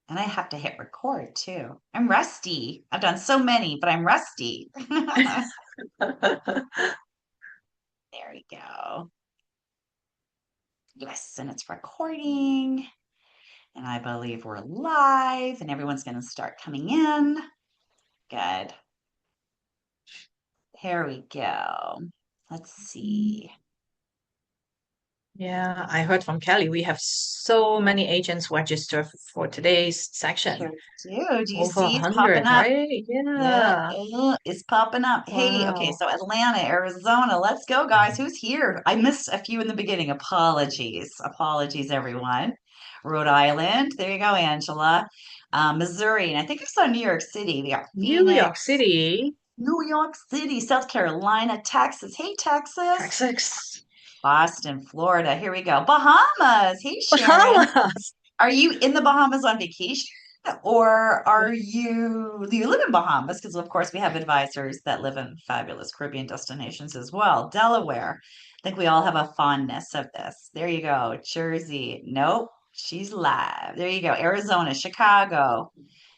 And I have to hit record too. I'm rusty. I've done so many, but I'm rusty. There we go. Yes, and it's recording. And I believe we're live and everyone's going to start coming in. Good. Here we go. Let's see. Yeah, I heard from Kelly. We have so many agents registered for today's section. Sure do. Do you Over a see it's popping hundred, up? right? Yeah, Yeah. it's popping up. Hey, okay, Wow. so Atlanta, Arizona. Let's go, guys. Who's here? I missed a few in the beginning. Apologies. Apologies, everyone. Rhode Island. There you go, Angela. Missouri. And I think I saw New York City. We got New York Phoenix, City, New York City, South Carolina, Texas. Hey, Texas. Texas, Boston, Florida. Here we go. Bahamas. Hey, Sharon. Bahamas. Are you in the Bahamas on vacation? Or do you live in Bahamas? Because of course we have advisors that live in fabulous Caribbean destinations as well. Delaware. I think we all have a fondness of this. There you go. Jersey. Nope. She's live. There you go. Arizona, Chicago.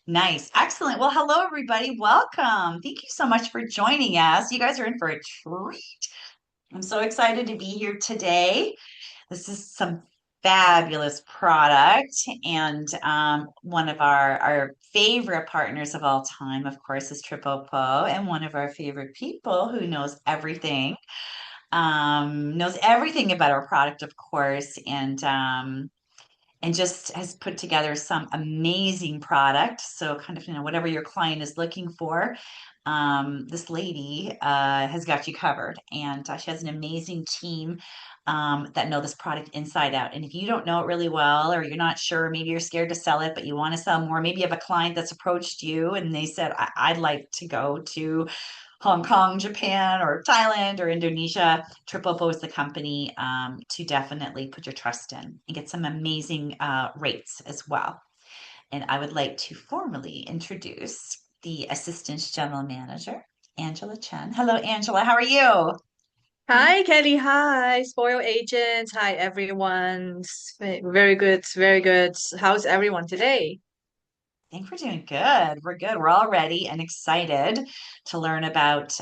Nice. Excellent. Well, hello everybody. Welcome. Thank you so much for joining us. You guys are in for a treat. I'm so excited to be here today. This is some fabulous product, and one of our favorite partners of all time, of course, is TripOppo, and one of our favorite people who knows everything about our product, of course, and just has put together some amazing product. So kind of, whatever your client is looking for, this lady has got you covered. And she has an amazing team that know this product inside out. And if you don't know it really well, or you're not sure, maybe you're scared to sell it, but you want to sell more, maybe you have a client that's approached you and they said, I'd like to go to Hong Kong, Japan, or Thailand, or Indonesia. TripOppo is the company to definitely put your trust in and get some amazing rates as well. And I would like to formally introduce the Assistant General Manager, Angela Chen. Hello, Angela. How are you? Hi, Kelly. Hi, spoil agents. Hi, everyone. Very good. Very good. How's everyone today? I think we're doing good. We're good. We're all ready and excited to learn about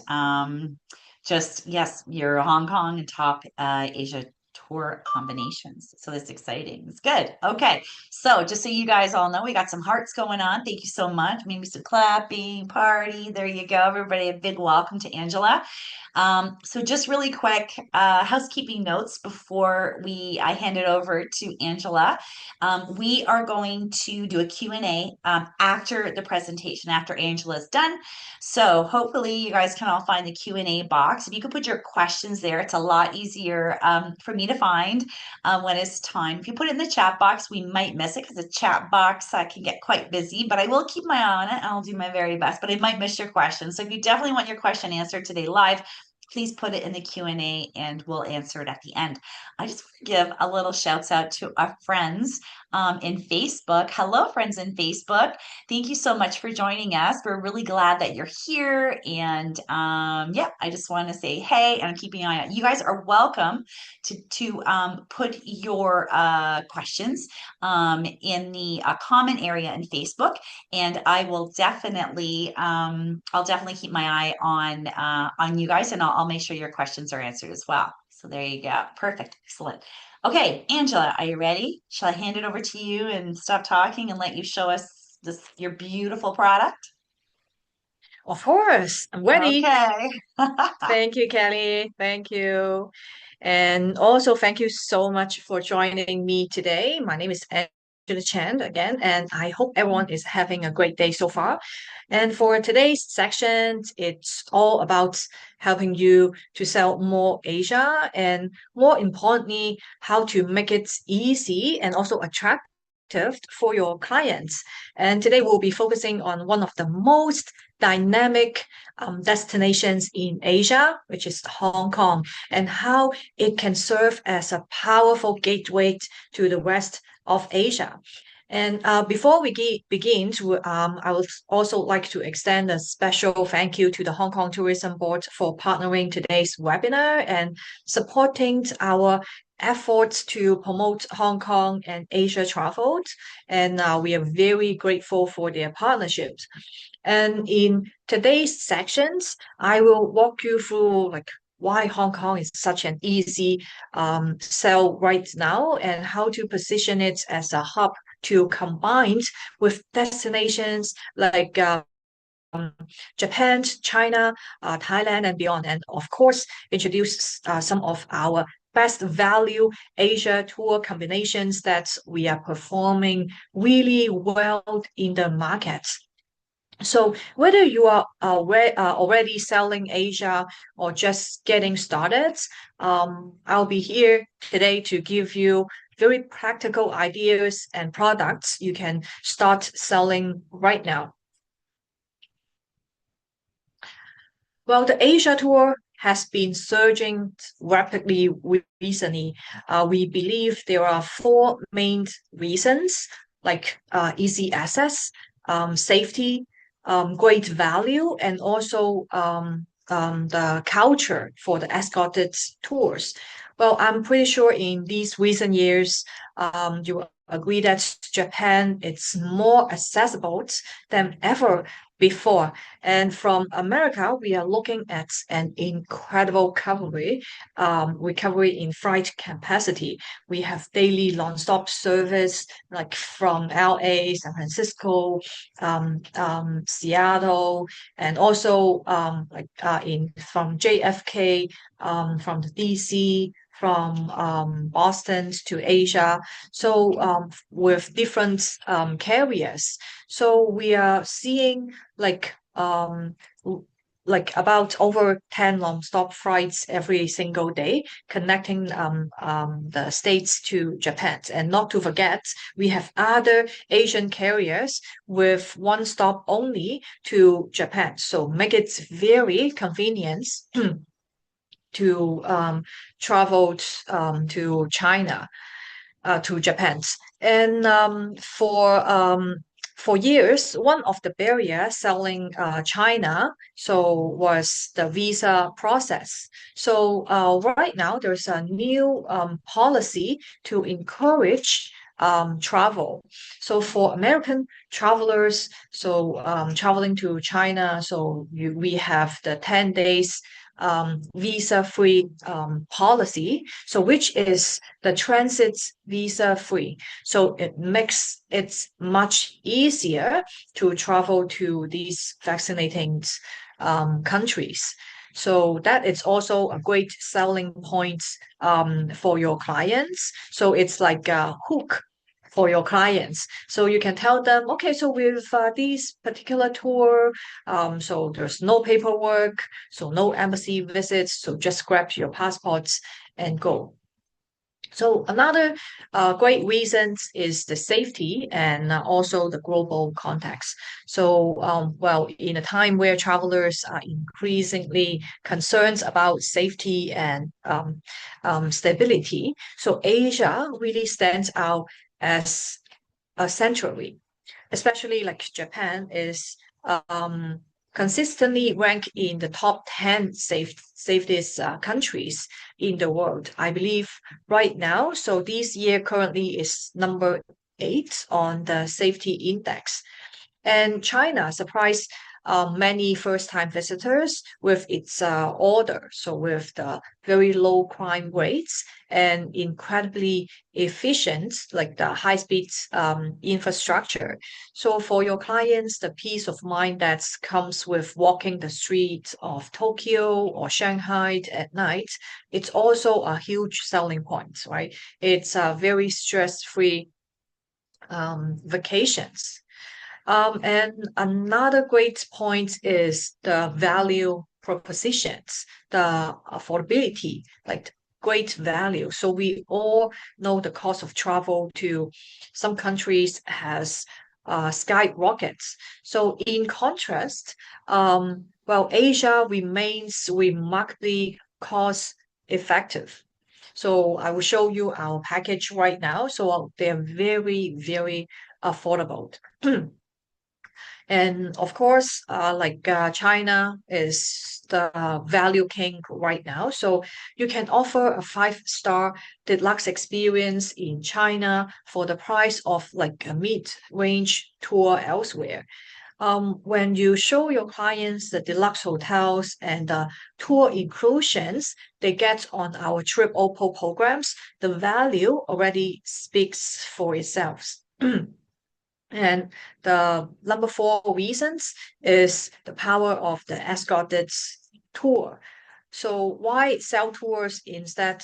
yes, your Hong Kong and top Asia tour combinations. So that's exciting. It's good. Okay. So just so you guys all know, we got some hearts going on. Thank you so much. Maybe some clapping, party. There you go. Everybody, a big welcome to Angela. So just really quick, housekeeping notes before I hand it over to Angela. We are going to do a Q&A after the presentation, after Angela's done. So hopefully you guys can all find the Q&A box. If you could put your questions there, it's a lot easier for me to find when it's time. If you put it in the chat box, we might miss it because the chat box can get quite busy, but I will keep my eye on it and I'll do my very best, but I might miss your question. So if you definitely want your question answered today live, please put it in the Q&A and we'll answer it at the end. I just want to give a little shouts out to our friends in Facebook. Hello, friends in Facebook. Thank you so much for joining us. We're really glad that you're here. And yeah, I just want to say hey, and I'm keeping an eye out. You guys are welcome to put your questions in the comment area in Facebook, and I'll definitely keep my eye on you guys, and I'll make sure your questions are answered as well. So there you go. Perfect. Excellent. Okay, Angela, are you ready? Shall I hand it over to you and stop talking and let you show us your beautiful product? Of course, I'm ready. Okay. Thank you, Kelly. Thank you. And also, thank you so much for joining me today. My name is Angela Chan again, and I hope everyone is having a great day so far. And for today's section, it's all about helping you to sell more Asia and more importantly, how to make it easy and also attractive for your clients. And today we'll be focusing on one of the most dynamic destinations in Asia, which is Hong Kong, and how it can serve as a powerful gateway to the rest of Asia. And before we begin, I would also like to extend a special thank you to the Hong Kong Tourism Board for partnering today's webinar and supporting our efforts to promote Hong Kong and Asia travels, and we are very grateful for their partnerships. And in today's sections, I will walk you through like why Hong Kong is such an easy sell right now and how to position it as a hub to combine with destinations like Japan, China, Thailand, and beyond. And of course, introduce some of our best value Asia tour combinations that we are performing really well in the market. So whether you are already selling Asia or just getting started, I'll be here today to give you very practical ideas and products you can start selling right now. Well, the Asia tour has been surging rapidly recently. We believe there are four main reasons, like easy access, safety, great value, and also the culture for the escorted tours. Well, I'm pretty sure in these recent years, you agree that Japan is more accessible than ever before. And from America, we are looking at an incredible recovery in flight capacity. We have daily non-stop service like from LA, San Francisco, Seattle, and also in from JFK, from the DC, from Boston to Asia. So with different carriers. So we are seeing like like about over 10 non-stop flights every single day connecting the states to Japan. And not to forget, we have other Asian carriers with one stop only to Japan. So make it very convenient to travel to China to Japan. And for years, one of the barriers selling China was the visa process. So right now there's a new policy to encourage travel. So for American travelers, traveling to China, we have the 10 days visa-free policy, so which is the transit visa-free. So it makes it much easier to travel to these vaccinating countries. So that is also a great selling point for your clients. So it's like a hook for your clients. So you can tell them, okay, so with this particular tour, so there's no paperwork, so no embassy visits, so just grab your passports and go. So another great reason is the safety and also the global context. So, well, in a time where travelers are increasingly concerned about safety and stability, so Asia really stands out as a sanctuary, especially like Japan is um, consistently ranked in the top 10 safest countries in the world. I believe right now, so this year currently is number 8 on the safety index. And China surprised many first-time visitors with its order, so with the very low crime rates and incredibly efficient, like the high-speed infrastructure. So for your clients, the peace of mind that comes with walking the streets of Tokyo or Shanghai at night, it's also a huge selling point, right? It's a very stress-free vacations. And another great point is the value propositions, the affordability, like great value. So we all know the cost of travel to some countries has skyrockets. So in contrast, well, Asia remains remarkably cost effective. So I will show you our package right now. So they're very, very affordable. And of course, China is the value king right now. So you can offer a five-star deluxe experience in China for the price of like a mid-range tour elsewhere. When you show your clients the deluxe hotels and the tour inclusions they get on our TripOppo programs, the value already speaks for itself. And the number four reasons is the power of the escorted tour. So why sell tours instead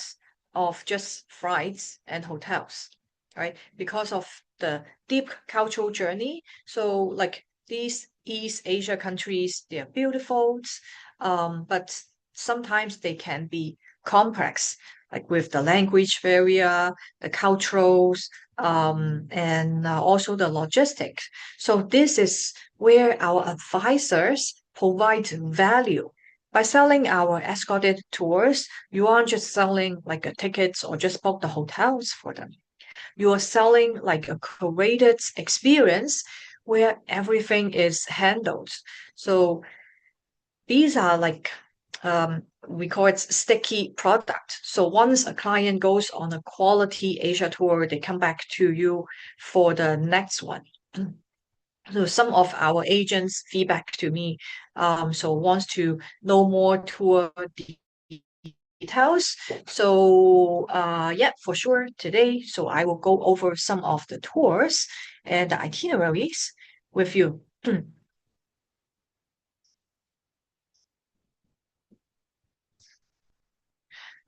of just flights and hotels, right? Because of the deep cultural journey. So like these East Asia countries, they are beautiful, but sometimes they can be complex, like with the language barrier, the cultures, and also the logistics. So this is where our advisors provide value. By selling our escorted tours, you aren't just selling like a tickets or just book the hotels for them. You are selling like a curated experience where everything is handled. So these are like we call it sticky product. So once a client goes on a quality Asia tour, they come back to you for the next one. So some of our agents feedback to me, so wants to know more tour details. So yeah, for sure today. So I will go over some of the tours and the itineraries with you.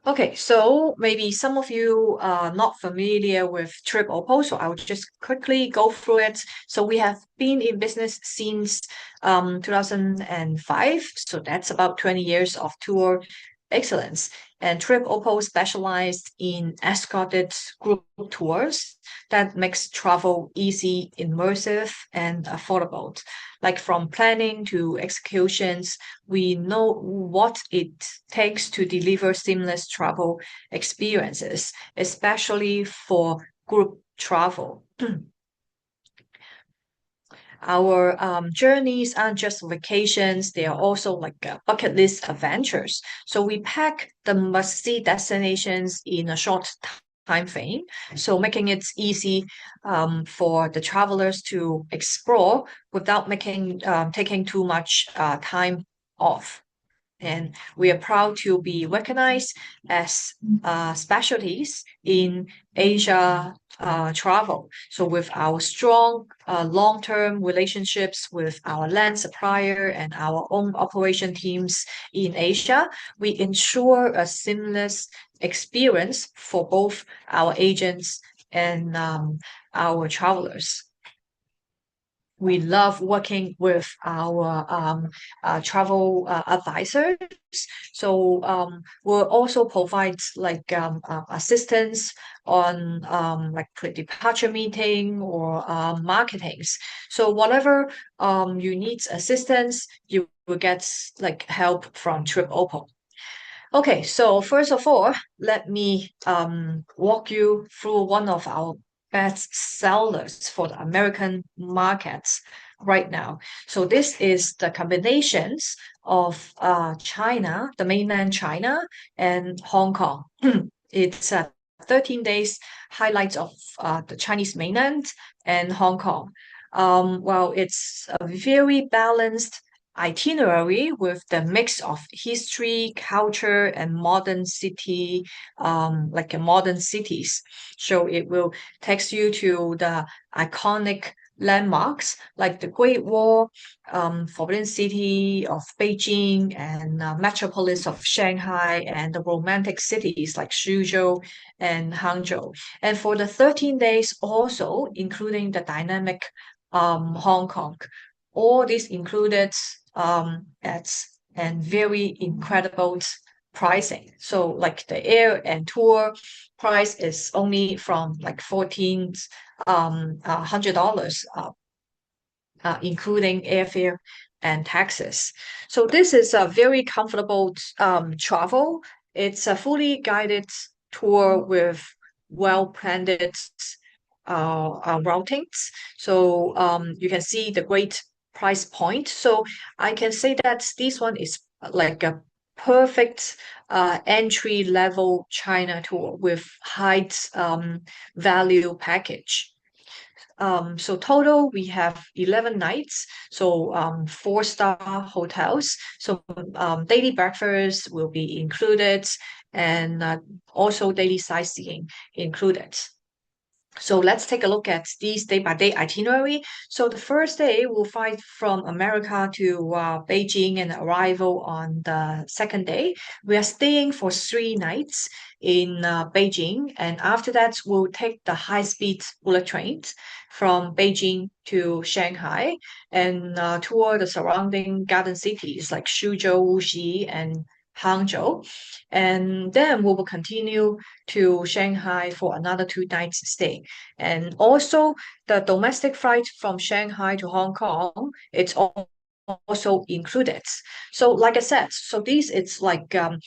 Okay, so maybe some of you are not familiar with TripOppo, so I'll just quickly go through it. So we have been in business since 2005, so that's about 20 years of tour excellence. And TripOppo specialized in escorted group tours that makes travel easy, immersive, and affordable. Like from planning to executions, we know what it takes to deliver seamless travel experiences, especially for group travel. Our journeys aren't just vacations, they are also like bucket list adventures. So we pack the must-see destinations in a short time frame, so making it easy for the travelers to explore without making taking too much time off. And we are proud to be recognized as specialties in Asia travel. So, with our strong long term relationships with our land supplier and our own operation teams in Asia, we ensure a seamless experience for both our agents and our travelers. We love working with our travel advisors. So we'll also provide like assistance on like pre-departure meeting or marketings. So whatever you need assistance, you will get like help from TripOppo. Okay, so first of all, let me walk you through one of our best sellers for the American markets right now. So this is the combinations of China, the mainland China, and Hong Kong. It's 13 days highlights of the Chinese mainland and Hong Kong. Well, it's a very balanced itinerary with the mix of history, culture, and modern city, like a modern cities. So it will takes you to the iconic landmarks like the Great Wall, Forbidden City of Beijing, and metropolis of Shanghai, and the romantic cities like Suzhou and Hangzhou. And for the 13 days, also including the dynamic Hong Kong. All this included at and very incredible pricing. So like the air and tour price is only from like $1,400 including airfare and taxes. So this is a very comfortable travel. It's a fully guided tour with well-planned routings. So you can see the great price point. So I can say that this one is like a perfect entry level China tour with high value package. So total we have 11 nights. So 4-star hotels. So daily breakfast will be included and also daily sightseeing included. So let's take a look at these day-by-day itinerary. So the first day we'll fly from America to Beijing and arrival on the second day. We are staying for 3 nights in Beijing, and after that we'll take the high-speed bullet trains from Beijing to Shanghai and tour the surrounding garden cities like Suzhou, Wuxi, and Hangzhou. And then we will continue to Shanghai for another 2 nights stay. And also the domestic flight from Shanghai to Hong Kong, also included. So like I said, so this is like a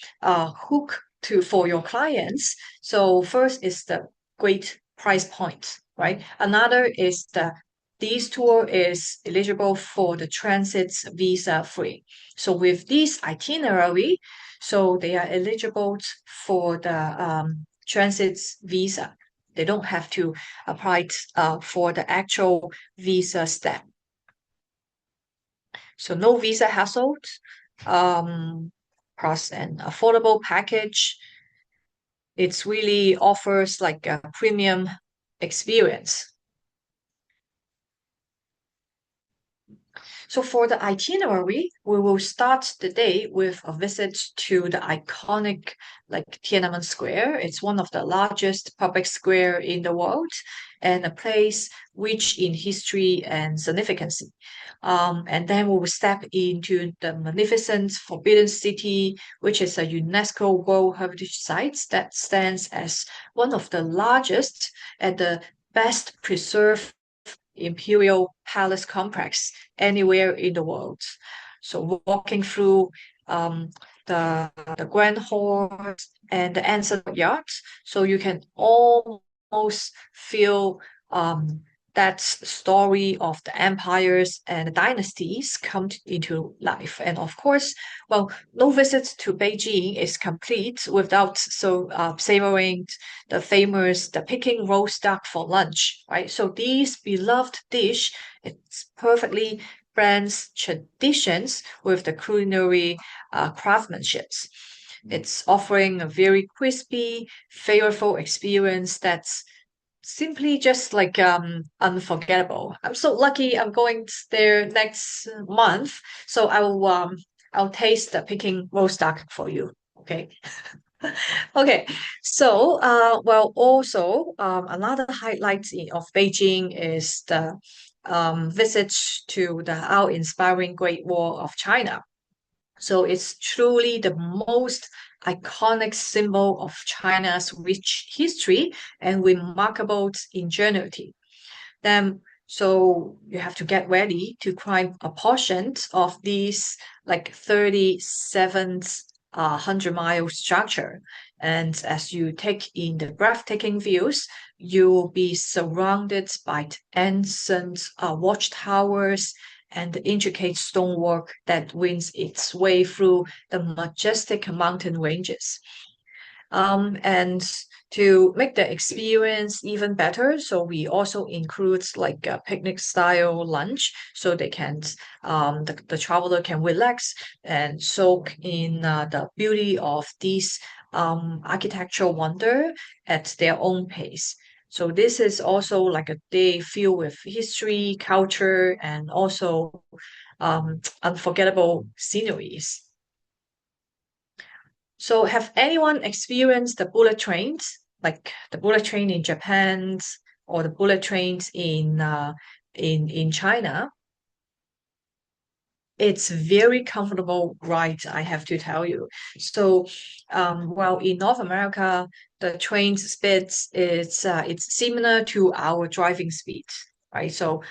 hook to for your clients. So first is the great price point, right? Another is this tour is eligible for the transit visa free. So with this itinerary, so they are eligible for the transit visa. They don't have to apply for the actual visa step. So no visa hassle, plus an affordable package. It's really offers like a premium experience. So for the itinerary, we will start the day with a visit to the iconic like Tiananmen Square. It's one of the largest public square in the world and a place rich in history and significance. And then we will step into the magnificent Forbidden City, which is a UNESCO World Heritage Site that stands as one of the largest and the best preserved imperial palace complex anywhere in the world. So walking through um, the Grand Hall and the ancient yard, so you can almost feel that story of the empires and the dynasties come into life. And of course, well, no visit to Beijing is complete without savoring the Peking roast duck for lunch, right? So this beloved dish, it's perfectly blends traditions with the culinary craftsmanship. It's offering a very crispy, flavorful experience that's simply just like unforgettable. I'm so lucky I'm going there next month, so I'll taste the Peking roast duck for you. Okay. Okay, so well, also another of Beijing is the visit to the awe-inspiring Great Wall of China. So it's truly the most iconic symbol of China's rich history and remarkable ingenuity. Then, so you have to get ready to climb a portion of these like 37 100-mile structure. And as you take in the breathtaking views, you will be surrounded by ancient watchtowers and the intricate stonework that wins its way through the majestic mountain ranges. And to make the experience even better, so we also include like a picnic style lunch, so the traveler can relax and soak in the beauty of this architectural wonder at their own pace. So this is also like a day filled with history, culture, and also unforgettable sceneries. So have anyone experienced the bullet trains, like the bullet train in Japan or the bullet trains in China? It's very comfortable ride, I have to tell you. So, well, in North America, the train speed is it's similar to our driving speed, right? So,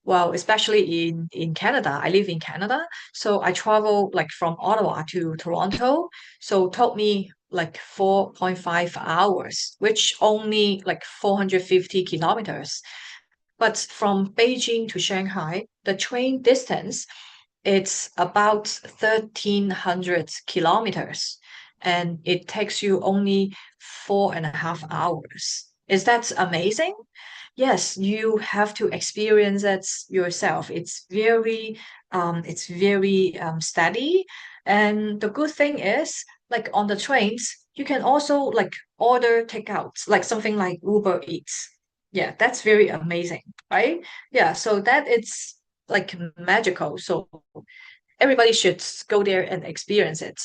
well, especially in Canada, I live in Canada, so I travel like from Ottawa to Toronto. So it took me like 4.5 hours, which only like 450 kilometers. But from Beijing to Shanghai, the train distance it's about 1,300 kilometers, and it takes you only 4.5 hours. Is that amazing? Yes, you have to experience it yourself. It's very steady. And the good thing is, like on the trains, you can also like order takeouts, like something like Uber Eats. Yeah, that's very amazing, right? Yeah, so that it's like magical. So everybody should go there and experience it.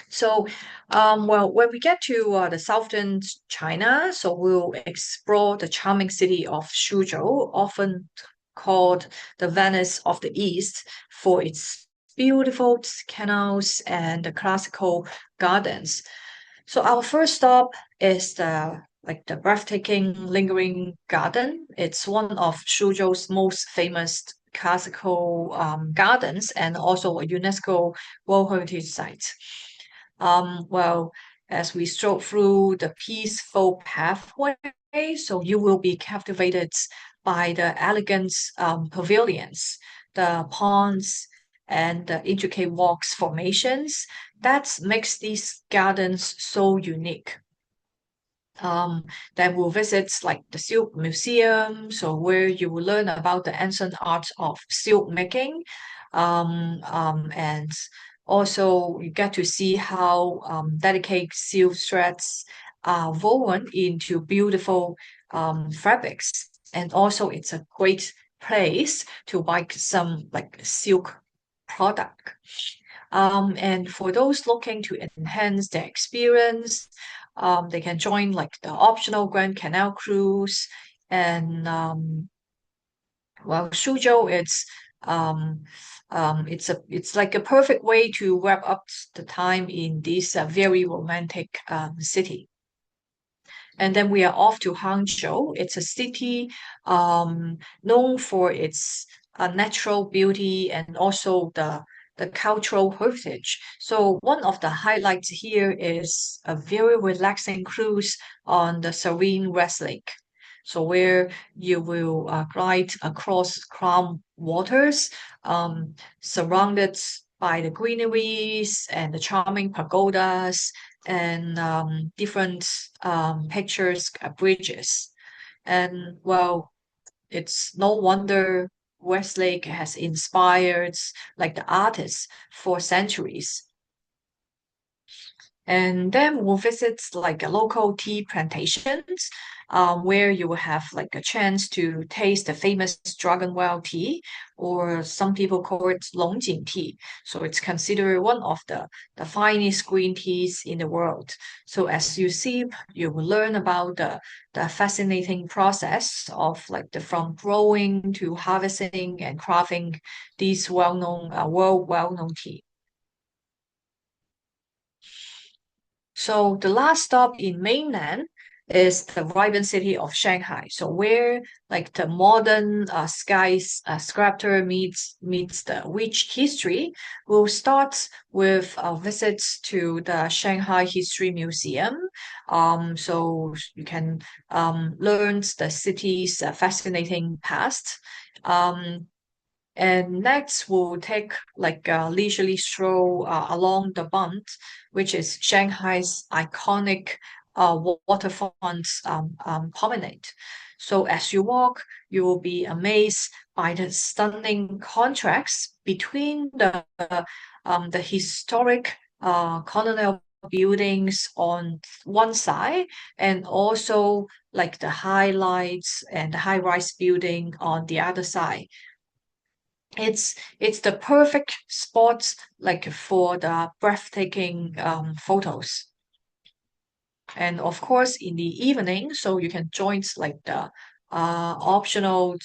So, well, when we get to the southern China, so we'll explore the charming city of Suzhou, often called the Venice of the East, for its beautiful canals and the classical gardens. So our first stop is the breathtaking lingering garden. It's one of Suzhou's most famous classical gardens and also a UNESCO World Heritage Site. Well, as we stroll through the peaceful pathway, so you will be captivated by the elegant pavilions, the ponds, and the intricate walks formations that makes these gardens so unique. Um, then we'll visit like the silk museum, so where you will learn about the ancient art of silk making, and also you get to see how delicate silk threads are woven into beautiful fabrics, and also it's a great place to buy some like silk product. And for those looking to enhance their experience, they can join like the optional Grand Canal cruise. And well, Suzhou, it's like a perfect way to wrap up the time in this very romantic city. And then we are off to Hangzhou. It's a city known for its natural beauty and also the cultural heritage. So one of the highlights here is a very relaxing cruise on the serene West Lake. So where you will glide across calm waters, surrounded by the greeneries and the charming pagodas and different pictures, bridges. And well, it's no wonder Westlake has inspired like the artists for centuries. And then we'll visit like a local tea plantations, where you will have like a chance to taste the famous dragon well tea, or some people call it Longjing tea. So it's considered one of the finest green teas in the world. So as you see, you will learn about the fascinating process of like the from growing to harvesting and crafting these well-known, world well-known tea. So the last stop in mainland is the vibrant city of Shanghai. So where like the modern skyscraper meets the rich history. We'll start with visits to the Shanghai History Museum. So you can learn the city's fascinating past. Um, and next, we'll take like a leisurely stroll along the Bund, which is Shanghai's iconic waterfront promenade. So as you walk, you will be amazed by the stunning contrast between the historic colonial buildings on one side and also like the highlights and the high-rise building on the other side. It's the perfect spot like for the breathtaking photos. And of course, in the evening, so you can join like the optional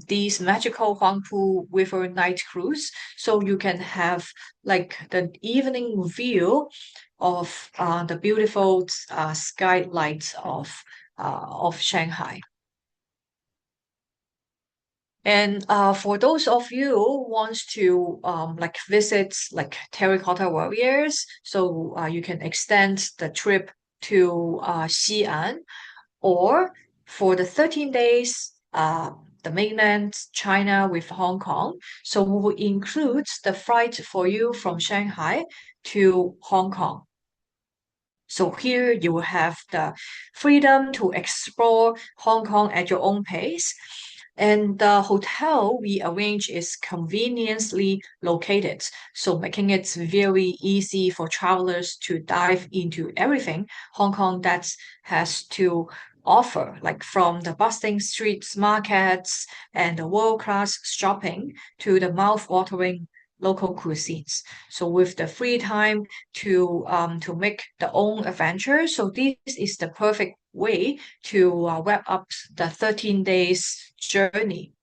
these magical Huangpu River night cruise. So you can have like the evening view of the beautiful skylights of Shanghai. And for those of you who wants to like visit like terracotta warriors, so you can extend the trip to Xi'an, or for the 13 days, the mainland China with Hong Kong. So we will include the flight for you from Shanghai to Hong Kong. So here you will have the freedom to explore Hong Kong at your own pace. And the hotel we arrange is conveniently located, so making it very easy for travelers to dive into everything Hong Kong that has to offer, like from the bustling streets, markets, and the world-class shopping to the mouth-watering local cuisines. So with the free time to make the own adventure. So this is the perfect way to wrap up the 13 days journey.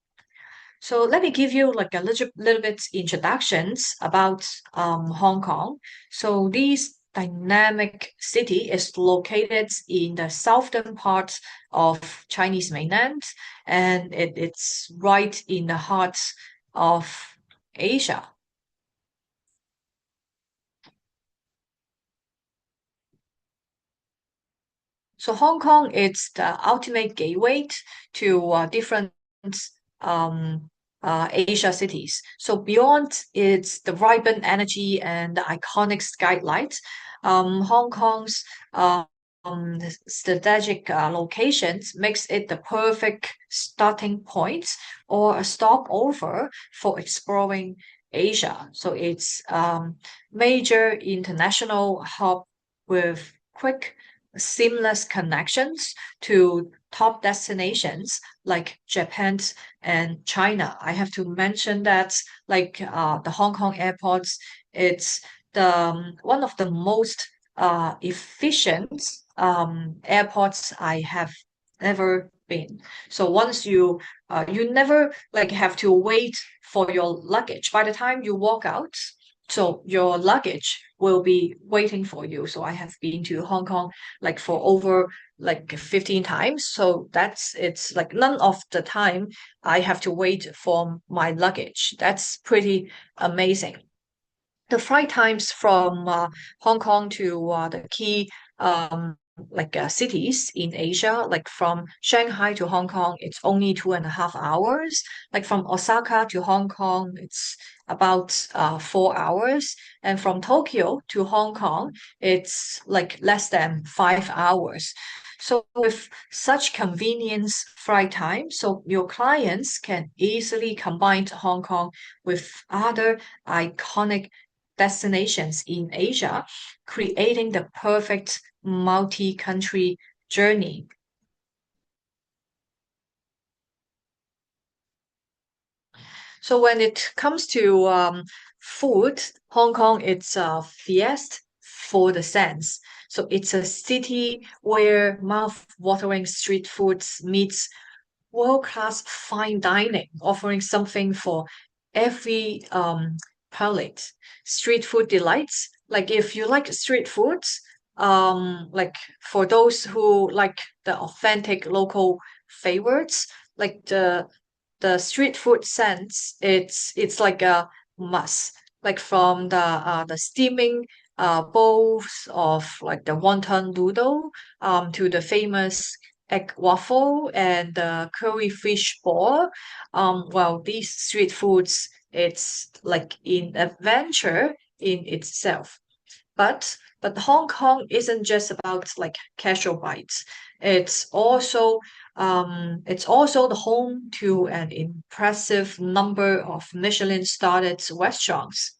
So let me give you like a little bit introductions about Hong Kong. So this dynamic city is located in the southern part of Chinese mainland, and it's right in the heart of Asia. So Hong Kong is the ultimate gateway to different um, Asia cities. So beyond its the vibrant energy and the iconic skylights, Hong Kong's strategic locations makes it the perfect starting point or a stopover for exploring Asia. So it's major international hub with quick seamless connections to top destinations like Japan and China. I have to mention that like the Hong Kong airports, it's the one of the most efficient airports I have ever been. So once you never like have to wait for your luggage. By the time you walk out, so your luggage will be waiting for you. So I have been to Hong Kong like for over like 15 times. So that's it's like none of the time I have to wait for my luggage. That's pretty amazing. The flight times from Hong Kong to the key cities in Asia, like from Shanghai to Hong Kong, it's only 2.5 hours. Like from Osaka to Hong Kong, it's about 4 hours. And from Tokyo to Hong Kong, it's like less than 5 hours. So with such convenience flight time, so your clients can easily combine Hong Kong with other iconic destinations in Asia, creating the perfect multi-country journey. So when it comes to food, Hong Kong it's a feast for the sense. So it's a city where mouth-watering street foods meets world-class fine dining, offering something for every palate. Street food delights. Like if you like street foods, like for those who like the authentic local favorites, like the street food sense, it's like a must. Like from the steaming bowls of like the wonton noodle to the famous egg waffle and the curry fish ball. Well, these street foods, it's like an adventure in itself. But Hong Kong isn't just about like casual bites. It's also the home to an impressive number of Michelin-starred restaurants.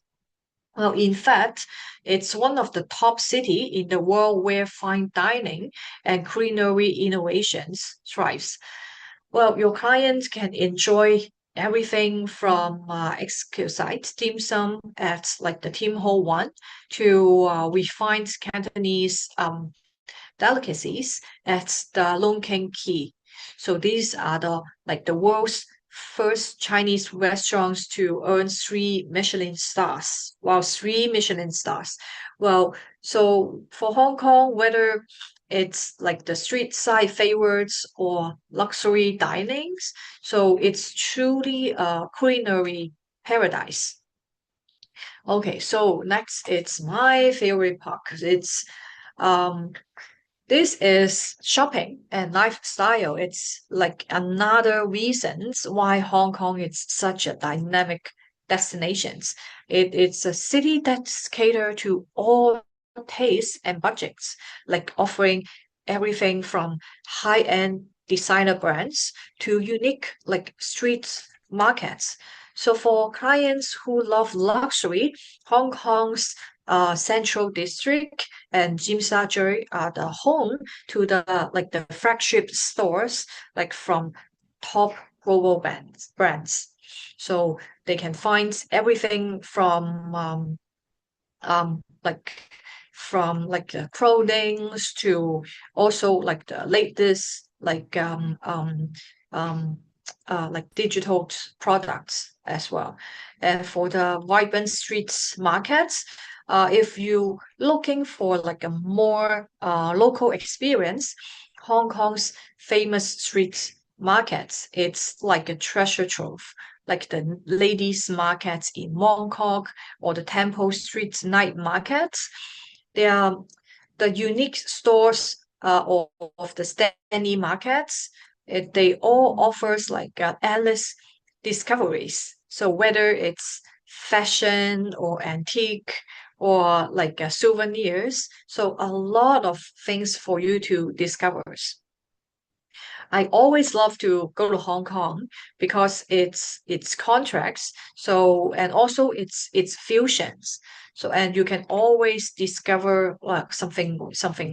Well, in fact, it's one of the top city in the world where fine dining and culinary innovations thrives. Well, your clients can enjoy everything from exquisite dim sum at like the Tim Ho one to refined Cantonese delicacies at the Long King Key. So these are the like the world's first Chinese restaurants to earn three Michelin stars. Wow, three Michelin stars. Well, so for Hong Kong, whether it's like the street side favorites or luxury dinings, so it's truly a culinary paradise. Okay, so next it's my favorite part 'cause it's um This is shopping and lifestyle. It's like another reasons why Hong Kong is such a dynamic destinations. It's a city that's cater to all tastes and budgets, like offering everything from high-end designer brands to unique like street markets. So for clients who love luxury, Hong Kong's Central District and Jim Sajuri are the home to the flagship stores like from top global brands. So they can find everything um like clothing to also like the latest um like digital products as well. And for the vibrant streets markets, if you looking for like a more local experience, Hong Kong's famous street markets, it's like a treasure trove. Like the ladies' markets in Mongkok or the Temple Street night markets, they are the unique stores of the Stanley markets. They all offers like endless discoveries. So whether it's fashion or antique or like souvenirs, so a lot of things for you to discover. I always love to go to Hong Kong because it's contracts. So and also it's fusions. So and you can always discover something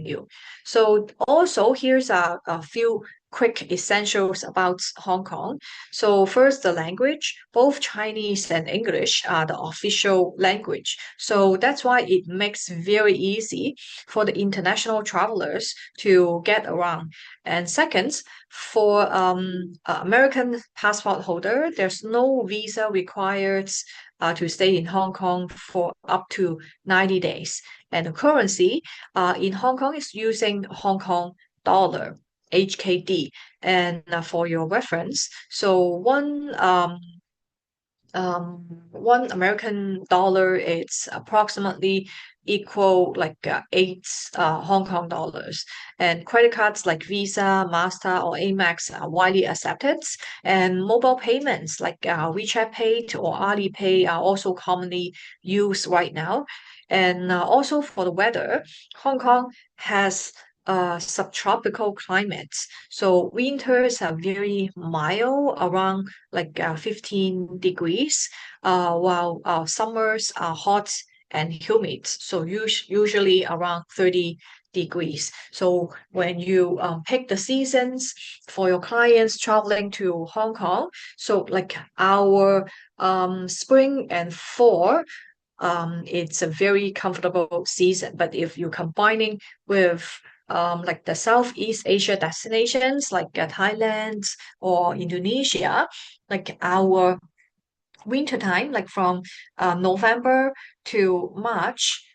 new. So also here's a few quick essentials about Hong Kong. So first the language, both Chinese and English are the official language. So that's why it makes very easy for the international travelers to get around. And second, for American passport holder, there's no visa required to stay in Hong Kong for up to 90 days. And the currency in Hong Kong is using Hong Kong dollar, HKD. And for your reference, so one American dollar is approximately equal like eight Hong Kong dollars. And credit cards like Visa, Master, or Amex are widely accepted. And mobile payments like WeChat Pay or Alipay are also commonly used right now. And also for the weather, Hong Kong has subtropical climates. So winters are very mild, around like 15 degrees, while summers are hot and humid, so usually around 30 degrees. So when you pick the seasons for your clients traveling to Hong Kong, so like our spring and fall, it's a very comfortable season. But if you're combining with like the Southeast Asia destinations like Thailand or Indonesia, like our winter time, like from November to March,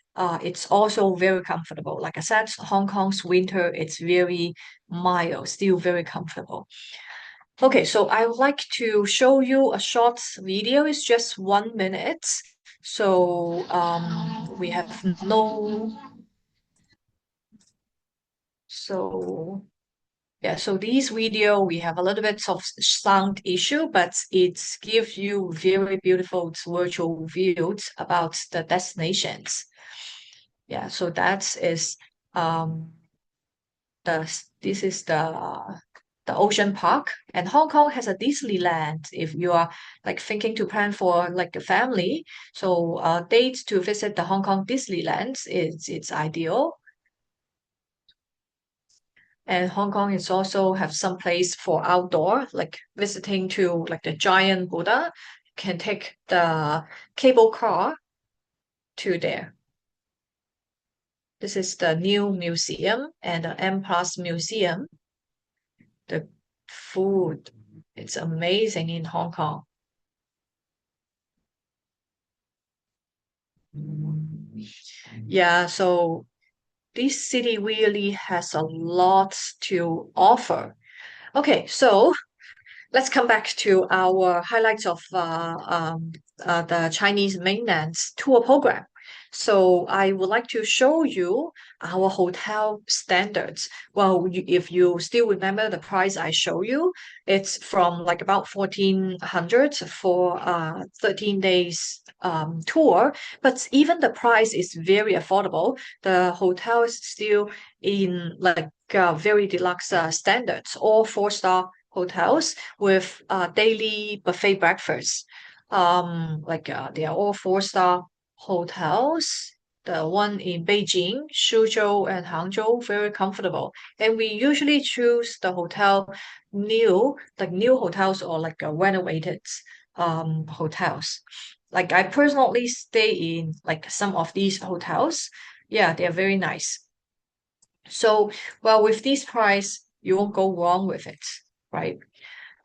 it's also very comfortable. Like I said, Hong Kong's winter, it's very mild, still very comfortable. Okay, so I would like to show you a short video. It's just 1 minute. So we have no, so yeah, so this video, we have a little bit of sound issue, but it gives you very beautiful virtual views about the destinations. Yeah, so that is um this is the ocean park, and Hong Kong has a Disneyland. If you are like thinking to plan for like a family, so dates to visit the Hong Kong Disneyland is it's ideal. And Hong Kong is also have some place for outdoor, like visiting to like the giant Buddha. Can take the cable car to there. This is the new museum and the M Plus Museum. The food, it's amazing in Hong Kong. Yeah, so this city really has a lot to offer. Okay, so let's come back to our highlights of the Chinese mainland's tour program. So I would like to show you our hotel standards. Well, if you still remember the price I show you, it's from like about 1400 for 13 days tour. But even the price is very affordable. The hotel is still in like very deluxe standards, all four-star hotels with daily buffet breakfast. They are all four-star hotels. The one in Beijing, Suzhou, and Hangzhou, very comfortable. And we usually choose the hotel like new hotels or like renovated hotels. Like I personally stay in like some of these hotels. Yeah, they are very nice. So, well, with this price, you won't go wrong with it, right?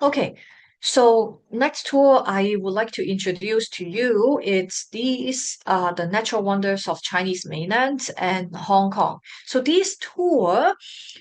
Okay, so next tour I would like to introduce to you it's these the natural wonders of Chinese mainland and Hong Kong. So this tour,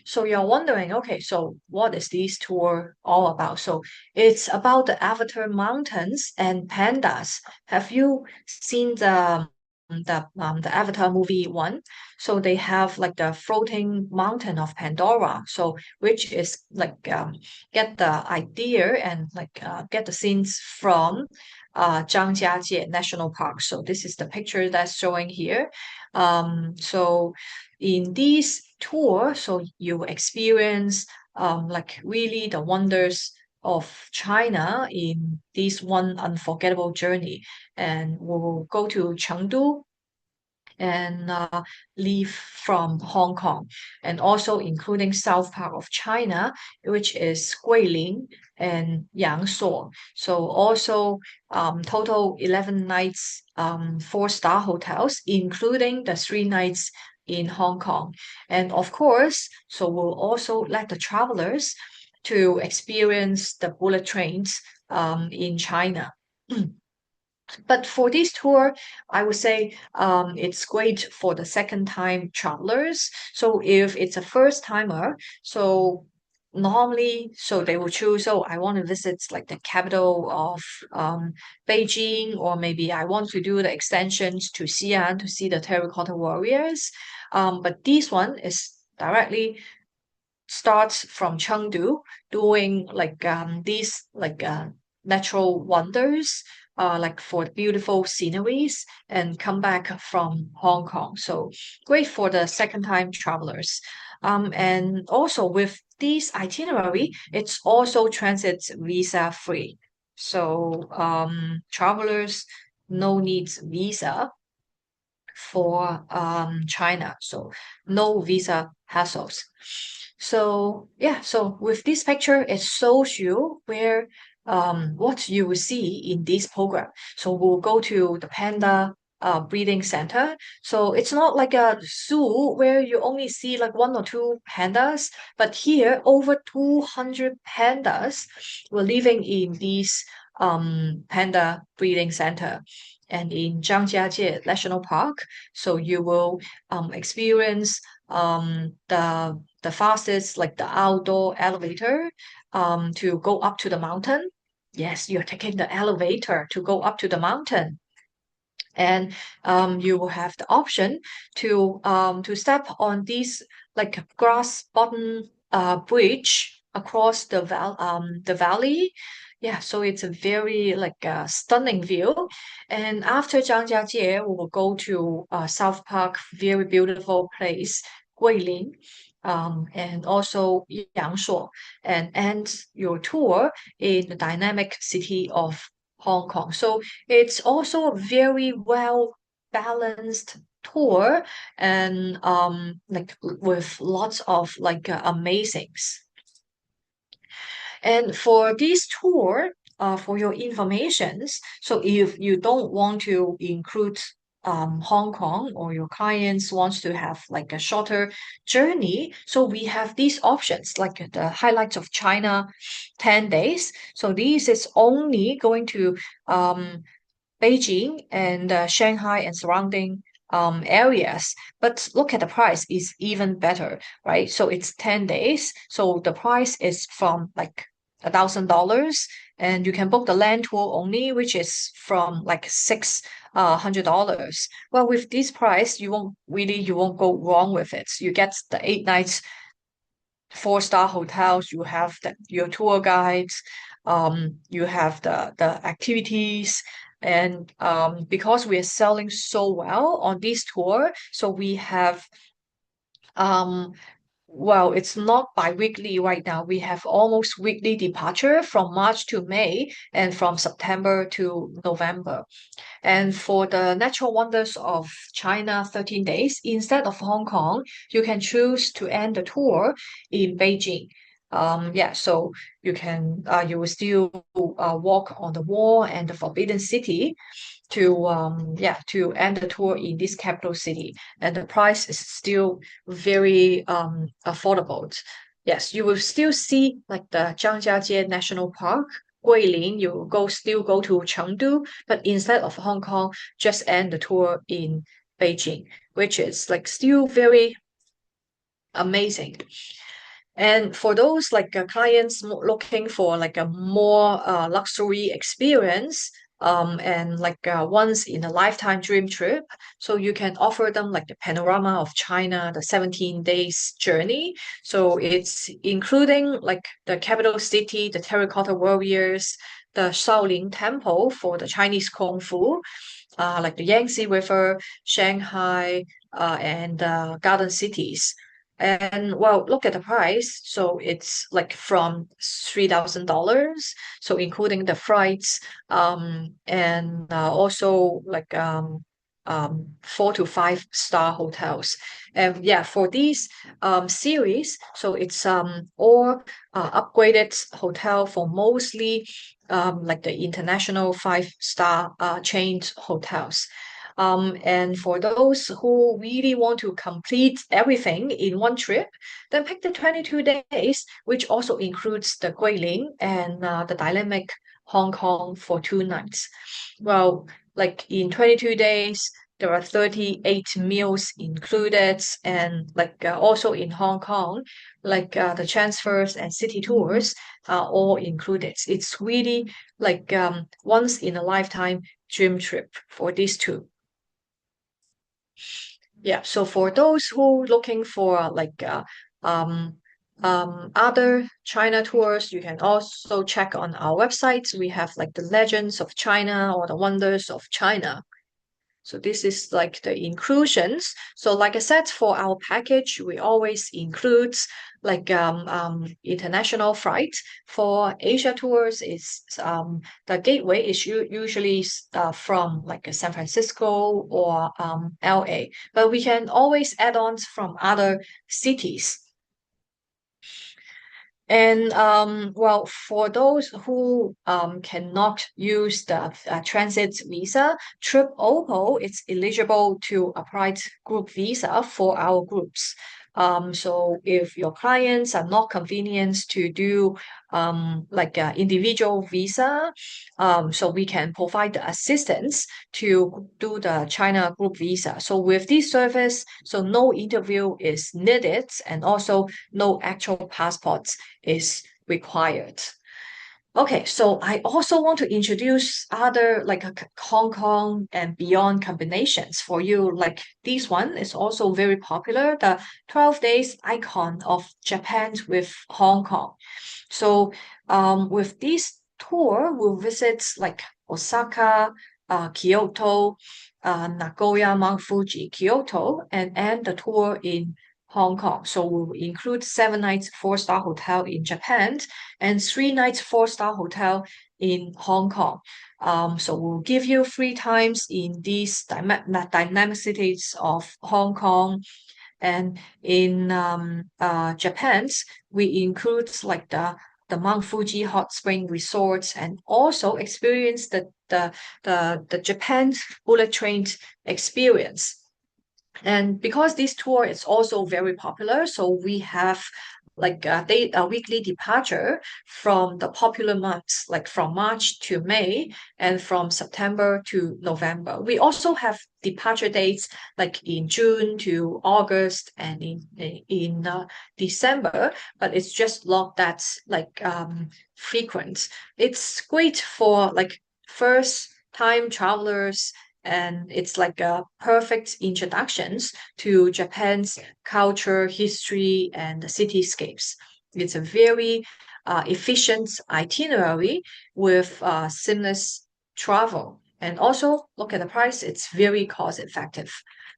so you're wondering, okay, so what is this tour all about? So it's about the Avatar Mountains and pandas. Have you seen the Avatar movie one? So they have like the floating mountain of Pandora. So which is like get the idea and like get the scenes from Zhangjiajie National Park. So this is the picture that's showing here. So in this tour, so you experience like really the wonders of China in this one unforgettable journey. And we'll go to Chengdu and leave from Hong Kong, and also including south part of China, which is Guilin and Yangshuo. So also total 11 nights, four-star hotels, including the 3 nights in Hong Kong. And of course, so we'll also let the travelers to experience the bullet trains in China. But for this tour, I would say it's great for the second time travelers. So if it's a first timer, so normally, so they will choose, oh, I want to visit like the capital of Beijing, or maybe I want to do the extensions to Xi'an to see the terracotta warriors. But this one is directly starts from Chengdu, doing like these like natural wonders, like for beautiful sceneries, and come back from Hong Kong. So great for the second time travelers. And also with this itinerary, it's also transit visa free. So travelers no needs visa for China. So no visa hassles. So yeah, so with this picture, it shows you where what you will see in this program. So we'll go to the panda breeding center. So it's not like a zoo where you only see like one or two pandas, but here over 200 pandas were living in this panda breeding center and in Zhangjiajie National Park. So you will experience the fastest like the outdoor elevator to go up to the mountain. Yes, you're taking the elevator to go up to the mountain, and you will have the option to step on this like grass bottom bridge across the valley. Yeah, so it's a very like stunning view. And after Zhangjiajie, we will go to South Park, very beautiful place, Guilin, and also Yangshuo, and end your tour in the dynamic city of Hong Kong. So it's also a very well balanced tour and like with lots of like amazings. And for this tour, for your informations, so if you don't want to include Hong Kong or your clients wants to have like a shorter journey, so we have these options like the highlights of China, 10 days. So this is only going to Beijing and Shanghai and surrounding areas. But look at the price is even better, right? So it's 10 days. So the price is from like $1,000 and you can book the land tour only, which is from like $600. Well, with this price, you won't go wrong with it. You get the 8 nights 4-star hotels, you have your tour guides, you have the activities, and because we are selling so well on this tour, so we have um well, it's not bi-weekly right now. We have almost weekly departure from March to May and from September to November. And for the natural wonders of China 13 days, instead of Hong Kong, you can choose to end the tour in Beijing. Yeah, so you will still walk on the wall and the Forbidden City to end the tour in this capital city. And the price is still very affordable. Yes, you will still see like the Zhangjiajie National Park, Guilin, you still go to Chengdu, but instead of Hong Kong, just end the tour in Beijing, which is like still very amazing. And for those like clients looking for like a more luxury experience, and like once in a lifetime dream trip, so you can offer them like the panorama of China, the 17 days journey. So it's including like the capital city, the terracotta warriors, the Shaolin Temple for the Chinese Kung Fu, like the Yangtze River, Shanghai, and garden cities. And well, look at the price. So it's like from $3,000. So including the flights, and also like 4 to 5 star hotels. And yeah, for these series, so it's all upgraded hotel for mostly like the international 5 star chained hotels. And for those who really want to complete everything in one trip, then pick the 22 days, which also includes the Guilin and the dynamic Hong Kong for 2 nights. Well, like in 22 days, there are 38 meals included, and like also in Hong Kong, like the transfers and city tours are all included. It's really like once in a lifetime dream trip for these two. Yeah, so for those who looking for like um other China tours, you can also check on our website. We have like the Legends of China or the Wonders of China. So this is like the inclusions. So like I said, for our package, we always include like international flight. For Asia tours, is the gateway is usually from like San Francisco or LA, but we can always add on from other cities. And well, for those who cannot use the transit visa, TripOppo is eligible to apply group visa for our groups. So if your clients are not convenient to do like an individual visa, so we can provide the assistance to do the China group visa. So with this service, so no interview is needed, and also no actual passports is required. Okay, so I also want to introduce other like Hong Kong and beyond combinations for you. Like this one is also very popular, the 12 days icon of Japan with Hong Kong. So with this tour, we'll visit like Osaka, Kyoto, Nagoya, Mount Fuji, Kyoto, and end the tour in Hong Kong. So we'll include 7 nights 4-star hotel in Japan and 3 nights 4-star hotel in Hong Kong. So we'll give you free times in these dynamic cities of Hong Kong, and in Japan, we include like the Mount Fuji hot spring resorts, and also experience the Japan bullet train experience. And because this tour is also very popular, so we have weekly departure from the popular months, like from March to May and from September to November. We also have departure dates like in June to August and in December, but it's just not that frequent. It's great for like first time travelers, and it's like a perfect introductions to Japan's culture, history, and the cityscapes. It's a very efficient itinerary with seamless travel. And also look at the price, it's very cost effective.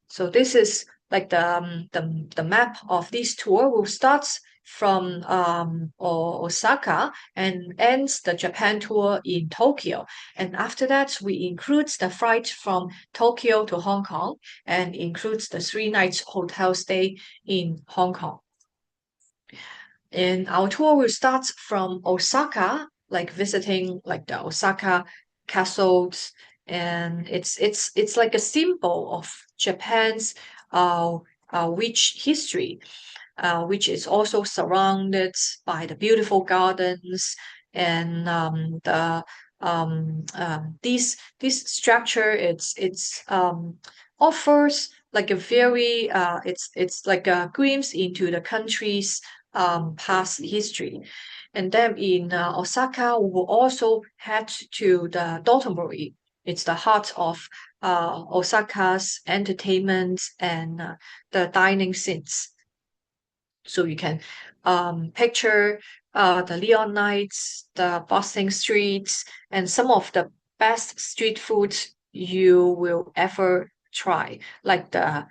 So this is like the map of this tour will start from Osaka and ends the Japan tour in Tokyo. And after that, we include the flight from Tokyo to Hong Kong and includes the 3 nights hotel stay in Hong Kong. And our tour will start from Osaka, like visiting like the Osaka castles, and it's like a symbol of Japan's uh, rich history, which is also surrounded by the beautiful gardens and this structure. It's offers like a very it's like a glimpse into the country's past history. And then in Osaka, we will also head to the Dotonbori. It's the heart of Osaka's entertainment and the dining scenes. So you can picture the neon lights, the bustling streets, and some of the best street foods you will ever try, like the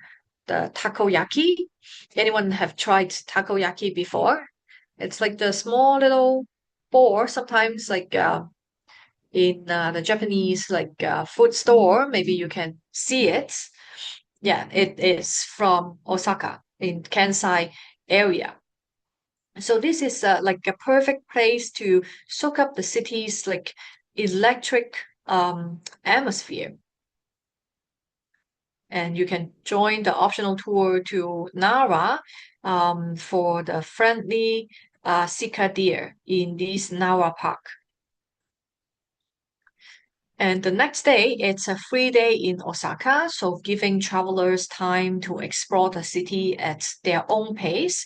takoyaki. Anyone have tried takoyaki before? It's like the small little ball, sometimes like in the Japanese like food store, maybe you can see it. Yeah, it is from Osaka in Kansai area. So this is like a perfect place to soak up the city's like electric atmosphere. And you can join the optional tour to Nara for the friendly Sika deer in this Nara Park. And the next day, it's a free day in Osaka, so giving travelers time to explore the city at their own pace.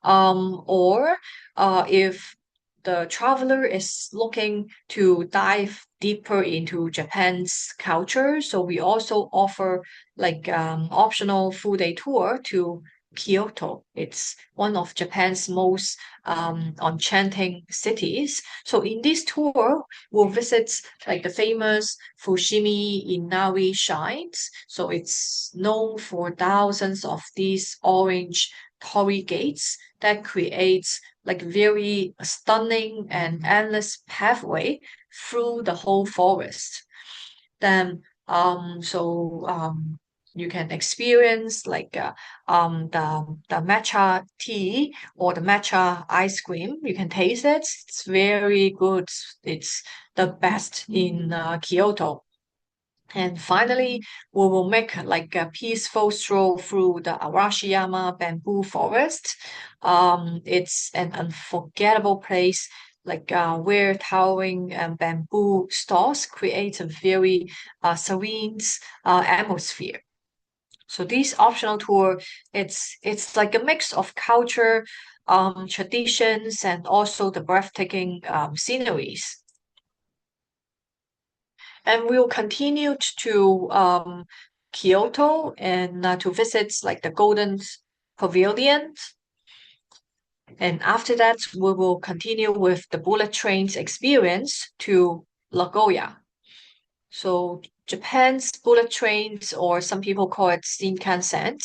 Or if the traveler is looking to dive deeper into Japan's culture, so we also offer like optional full day tour to Kyoto. It's one of Japan's most enchanting cities. So in this tour, we'll visit like the famous Fushimi Inari shrines. So it's known for thousands of these orange torii gates that creates like very stunning and endless pathway through the whole forest. Then you can experience like the matcha tea or the matcha ice cream. You can taste it. It's very good. It's the best in Kyoto. And finally, we will make like a peaceful stroll through the Arashiyama bamboo forest. It's an unforgettable place, like where towering bamboo stalks create a very serene atmosphere. So this optional tour, it's like a mix of culture, traditions, and also the breathtaking sceneries. And we'll continue to Kyoto and to visit like the Golden Pavilion. And after that, we will continue with the bullet trains experience to Nagoya. So Japan's bullet trains, or some people call it Shinkansen.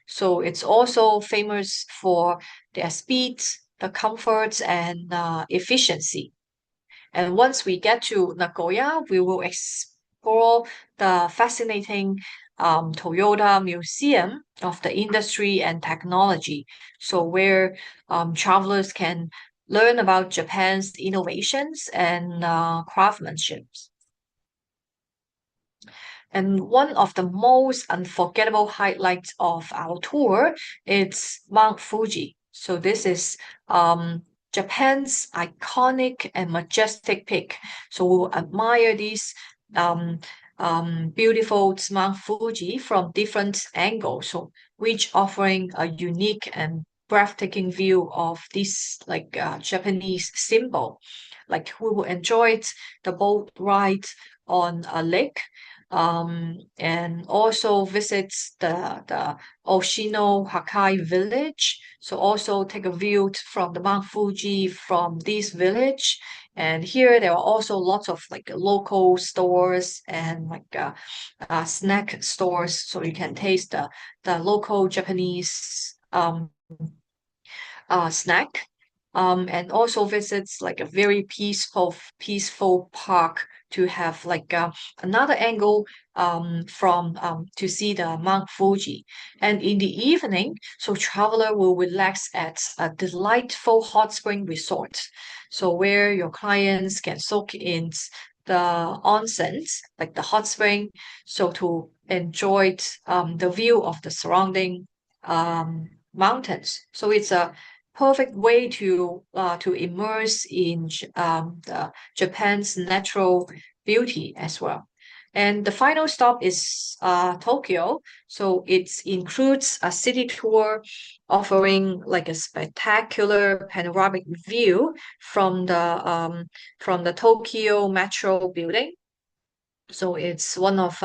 So it's also famous for their speed, the comfort, and efficiency. And once we get to Nagoya, we will explore the fascinating Toyota Museum of the Industry and Technology. So where travelers can learn about Japan's innovations and craftsmanship. And one of the most unforgettable highlights of our tour is Mount Fuji. So this is Japan's iconic and majestic peak. So we'll admire these um, beautiful Mount Fuji from different angles, so which offering a unique and breathtaking view of this like Japanese symbol. Like we will enjoy the boat ride on a lake, and also visits the Oshino Hakai village. So also take a view from the Mount Fuji from this village. And here there are also lots of like local stores and like snack stores, so you can taste the local Japanese snack. And also visits like a very peaceful park to have like another angle from to see the Mount Fuji. And in the evening, so traveler will relax at a delightful hot spring resort. So where your clients can soak in the onsens, like the hot spring, so to enjoy the view of the surrounding mountains. So it's a perfect way to immerse in the Japan's natural beauty as well. And the final stop is Tokyo. So it includes a city tour offering like a spectacular panoramic view from the Tokyo Metro building. So it's one of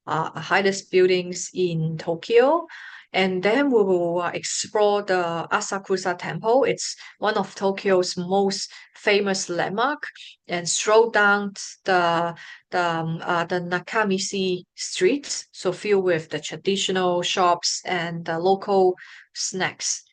highest buildings in Tokyo. And then we will explore the Asakusa Temple. It's one of Tokyo's most famous landmark, and stroll down the Nakamichi streets, so filled with the traditional shops and the local snacks.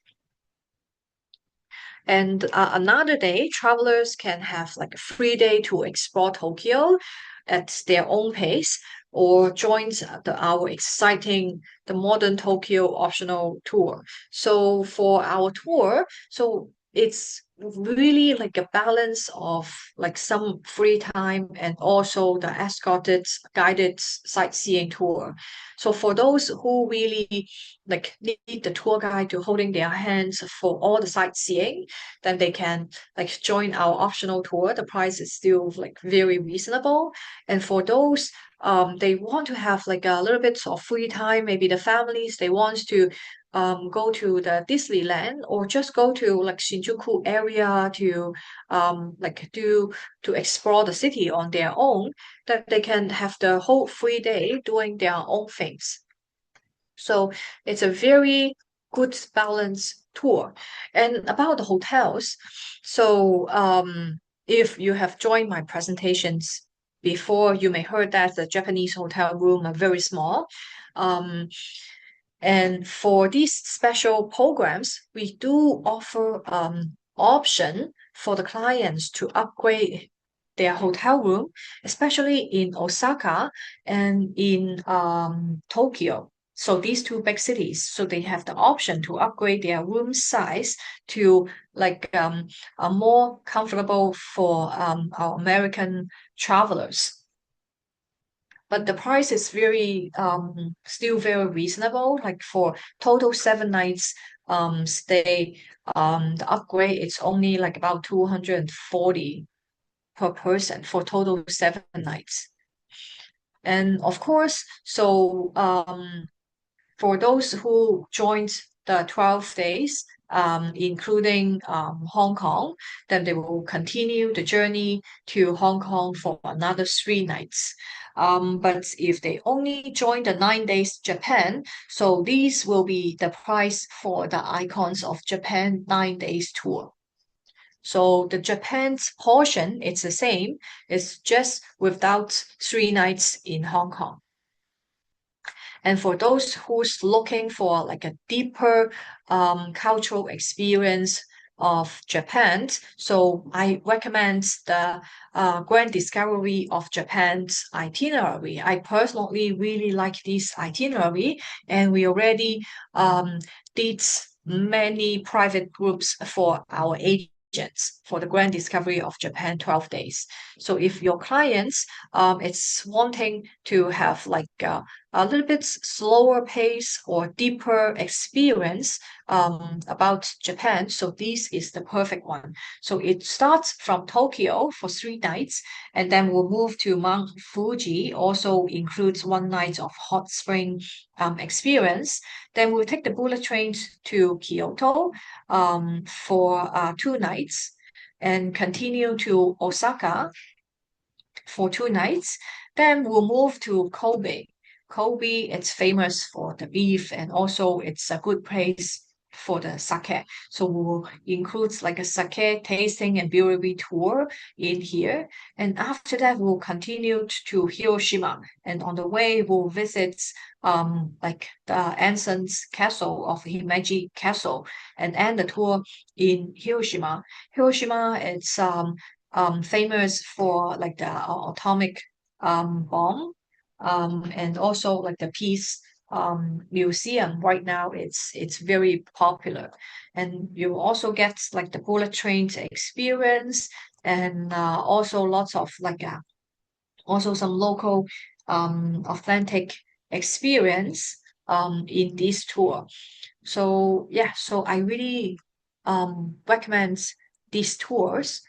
And another day, travelers can have like a free day to explore Tokyo at their own pace, or join our exciting the modern Tokyo optional tour. So for our tour, so it's really like a balance of like some free time and also the escorted guided sightseeing tour. So for those who really like need the tour guide to holding their hands for all the sightseeing, then they can like join our optional tour. The price is still like very reasonable. And for those they want to have like a little bit of free time, maybe the families they want to go to the Disneyland or just go to like Shinjuku area to like do to explore the city on their own, that they can have the whole free day doing their own things. So it's a very good balanced tour. And about the hotels, so if you have joined my presentations before, you may heard that the Japanese hotel room are very small. Um, and for these special programs, we do offer option for the clients to upgrade their hotel room, especially in Osaka and in Tokyo. So these two big cities, so they have the option to upgrade their room size to like a more comfortable for our American travelers. But the price is very still very reasonable. Like for total 7 nights stay, the upgrade it's only like about 240 per person for total 7 nights. And of course, so for those who joined the 12 days, including Hong Kong, then they will continue the journey to Hong Kong for another 3 nights. But if they only join the 9 days Japan, so these will be the price for the Icons of Japan 9 days tour. So the Japan's portion, it's the same. It's just without 3 nights in Hong Kong. And for those who's looking for like a deeper cultural experience of Japan, so I recommend the Grand Discovery of Japan's itinerary. I personally really like this itinerary, and we already did many private groups for our agents for the Grand Discovery of Japan 12 days. So if your clients is wanting to have like a little bit slower pace or deeper experience about Japan, so this is the perfect one. So it starts from Tokyo for 3 nights, and then we'll move to Mount Fuji, also includes 1 night of hot spring experience. Then we'll take the bullet trains to Kyoto for 2 nights and continue to Osaka for 2 nights. Then we'll move to Kobe. Kobe, it's famous for the beef and also it's a good place for the sake. So we'll include like a sake tasting and brewery tour in here. And after that, we'll continue to Hiroshima. And on the way, we'll visit like the ancient castle of Himeji Castle and end the tour in Hiroshima. Hiroshima, it's famous for like the atomic bomb and also like the peace museum right now it's very popular and you also get like the bullet train experience and also lots of like also some local authentic experience in this tour. So yeah, so I really recommend these tours.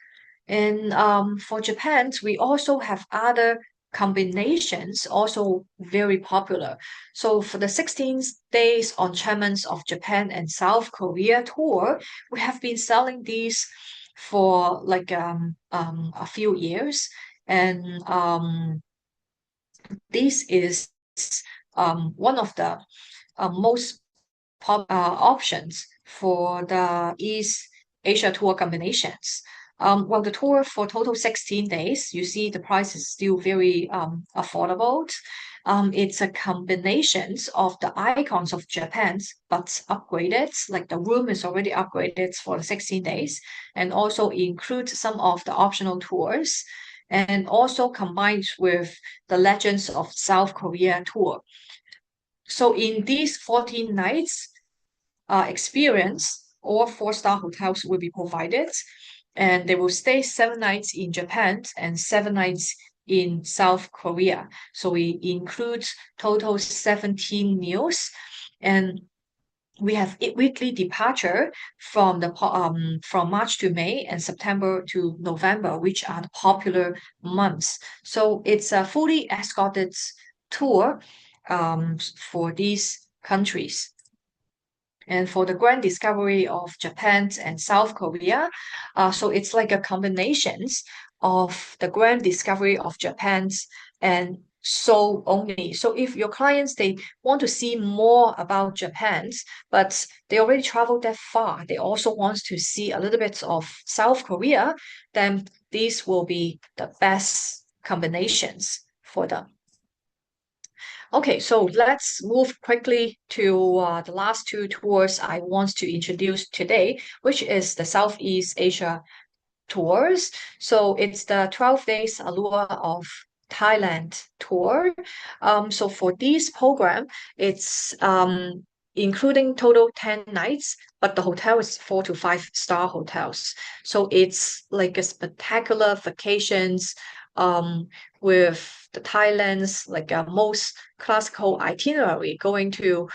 And for Japan, we also have other combinations, also very popular. So for the 16 days on Enchantments of Japan and South Korea tour, we have been selling these for like a few years. And this is one of the most options for the East Asia tour combinations. Well, the tour for total 16 days, you see the price is still very affordable. It's a combination of the icons of Japan, but upgraded, like the room is already upgraded for the 16 days, and also includes some of the optional tours, and also combined with the Legends of South Korea tour. So in these 14 nights, experience, all four-star hotels will be provided, and they will stay 7 nights in Japan and 7 nights in South Korea. So we include total 17 meals, and we have weekly departure from the from March to May and September to November, which are the popular months. So it's a fully escorted tour for these countries. And for the grand discovery of Japan and South Korea, so it's like a combinations of the grand discovery of Japan and Seoul only. So if your clients they want to see more about Japan, but they already traveled that far, they also want to see a little bit of South Korea, then these will be the best combinations for them. Okay, so let's move quickly to the last two tours I want to introduce today, which is the Southeast Asia tours. So it's the 12 days Allure of Thailand tour. So for this program, it's including total 10 nights, but the hotel is 4 to 5 star hotels. So it's like a spectacular vacations um, with the Thailand's like a most classical itinerary going to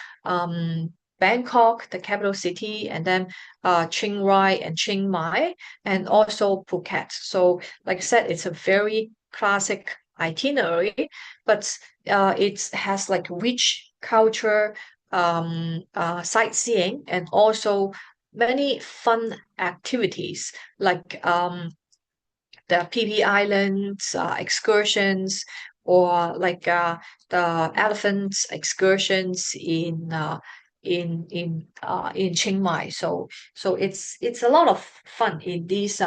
Bangkok, the capital city, and then Chiang Rai and Chiang Mai, and also Phuket. So, like I said, it's a very classic itinerary, but it has like rich culture, sightseeing, and also many fun activities like the PP Islands excursions or like the elephant excursions in Chiang Mai. So it's a lot of fun in this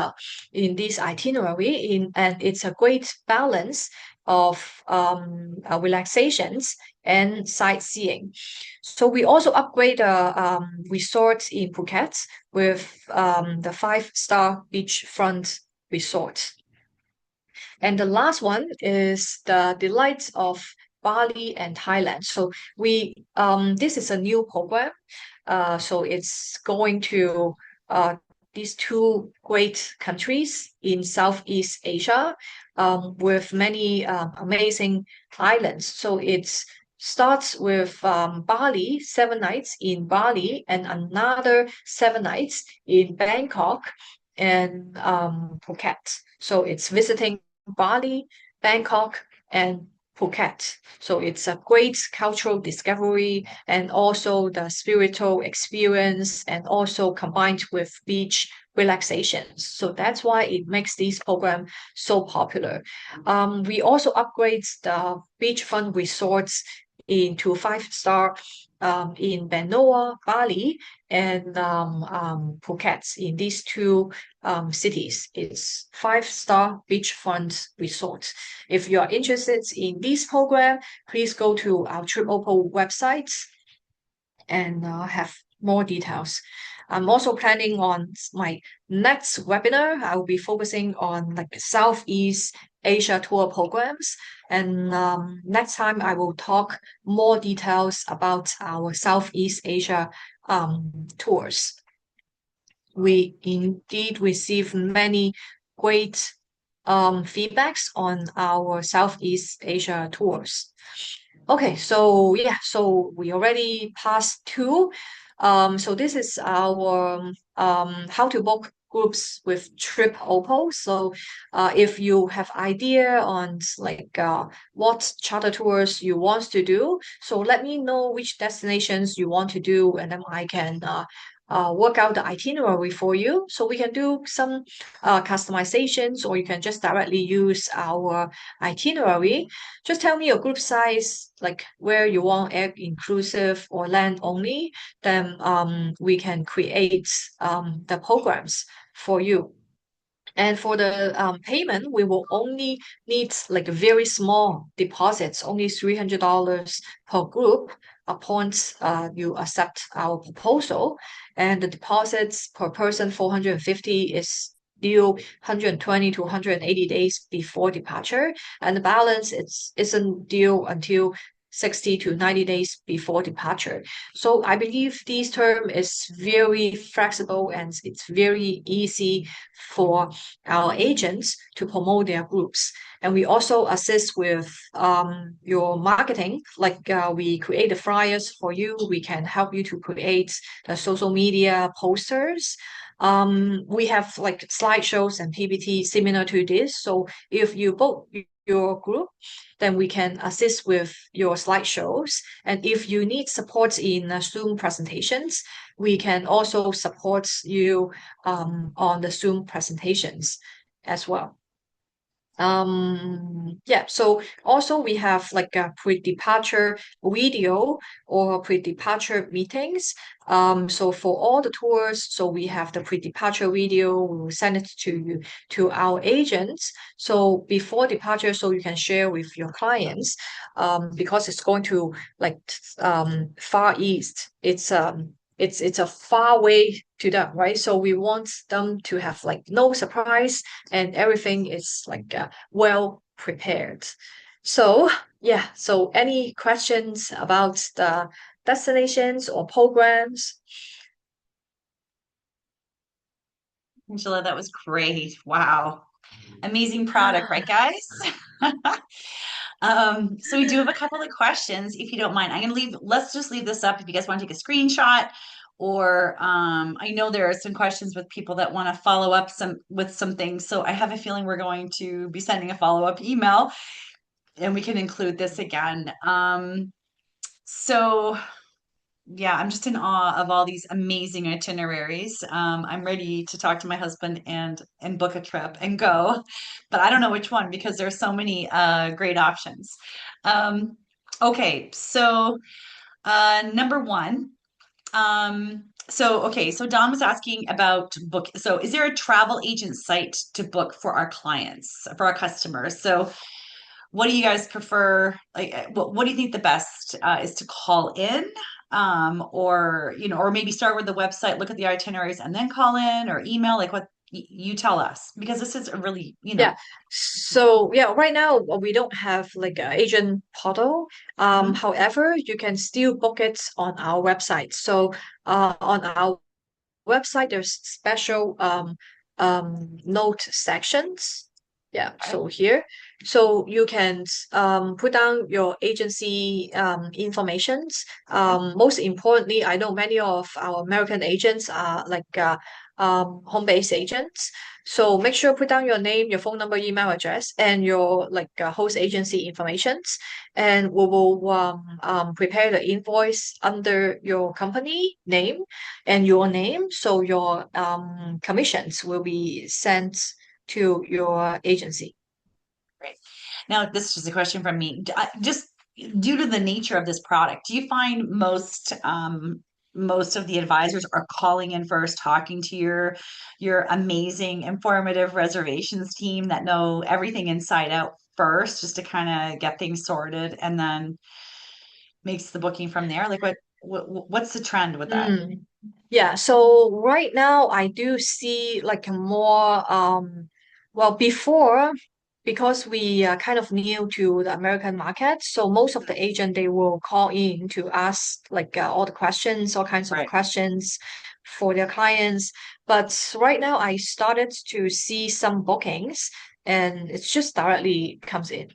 itinerary and it's a great balance of relaxations and sightseeing. So we also upgrade a resort in Phuket with the 5 star beachfront resort. And the last one is the delights of Bali and Thailand. So we this is a new program. So it's going to these two great countries in Southeast Asia with many amazing islands. So it's starts with Bali, 7 nights in Bali, and another 7 nights in Bangkok and Phuket. So it's visiting Bali, Bangkok, and Phuket. So it's a great cultural discovery and also the spiritual experience and also combined with beach relaxation. So that's why it makes this program so popular. We also upgrade the beachfront resorts into 5 star in Benoa, Bali, and Phuket. In these two cities, it's 5 star beachfront resort. If you are interested in this program, please go to our TripOppo website and have more details. I'm also planning on my next webinar. I will be focusing on like Southeast Asia tour programs. And next time I will talk more details about our Southeast Asia tours. We indeed receive many great feedbacks on our Southeast Asia tours. Okay, so yeah, so we already passed two. So this is our how to book groups with TripOppo. So if you have idea on like what charter tours you want to do, so let me know which destinations you want to do, and then I can work out the itinerary for you. So we can do some customizations, or you can just directly use our itinerary. Just tell me your group size, like where you want air inclusive or land only, then we can create the programs for you. And for the payment, we will only need like a very small deposits, only $300 per group upon you accept our proposal. And the deposits per person, 450 is due 120 to 180 days before departure. And the balance isn't due until 60 to 90 days before departure. So I believe this term is very flexible and it's very easy for our agents to promote their groups. And we also assist with your marketing, like we create the flyers for you. We can help you to create the social media posters. We have like slideshows and PPT similar to this. So if you book your group, then we can assist with your slideshows. And if you need support in Zoom presentations, we can also support you on the Zoom presentations as well. Yeah, so also we have like a pre-departure video or pre-departure meetings. So for all the tours, so we have the pre-departure video. We will send it to you to our agents. So before departure, so you can share with your clients, because it's going to like Far East. It's a far way to them, right? So we want them to have like no surprise and everything is like well prepared. So yeah, so any questions about the destinations or programs? Angela, that was great. Wow. Amazing product, right, guys? So we do have a couple of questions, if you don't mind. I'm gonna let's just leave this up if you guys want to take a screenshot, or I know there are some questions with people that want to follow up with some things. So I have a feeling we're going to be sending a follow-up email and we can include this again. So yeah, I'm just in awe of all these amazing itineraries. I'm ready to talk to my husband and book a trip and go, but I don't know which one because there's so many great options. Um, okay, so number one. So Don was asking about book. So is there a travel agent site to book for our clients, for our customers? So what do you guys prefer? Like, what do you think the best is to call in, or or maybe start with the website, look at the itineraries, and then call in or email? Like, what you tell us, because this is a really, Yeah. So yeah, right now we don't have like an agent portal. Mhm. However, you can still book it on our website. So on our website, there's special note sections. Yeah, Okay. so here, so you can put down your agency informations. Okay. Most importantly, I know many of our American agents are like home-based agents. So make sure put down your name, your phone number, email address, and your like host agency informations, and we will prepare the invoice under your company name and your name. So your commissions will be sent to your agency. Great. Now, this is just a question from me. Just due to the nature of this product, do you find most of the advisors are calling in first, talking to your amazing, informative reservations team that know everything inside out first, just to kind of get things sorted, and then makes the booking from there? Like, what's the trend with that? Mm. Yeah, so right now I do see like a more well before because we are kind of new to the American market, so most of the agent they will call in to ask like all the questions, all kinds of Right. questions for their clients. But right now I started to see some bookings and it's just directly comes in.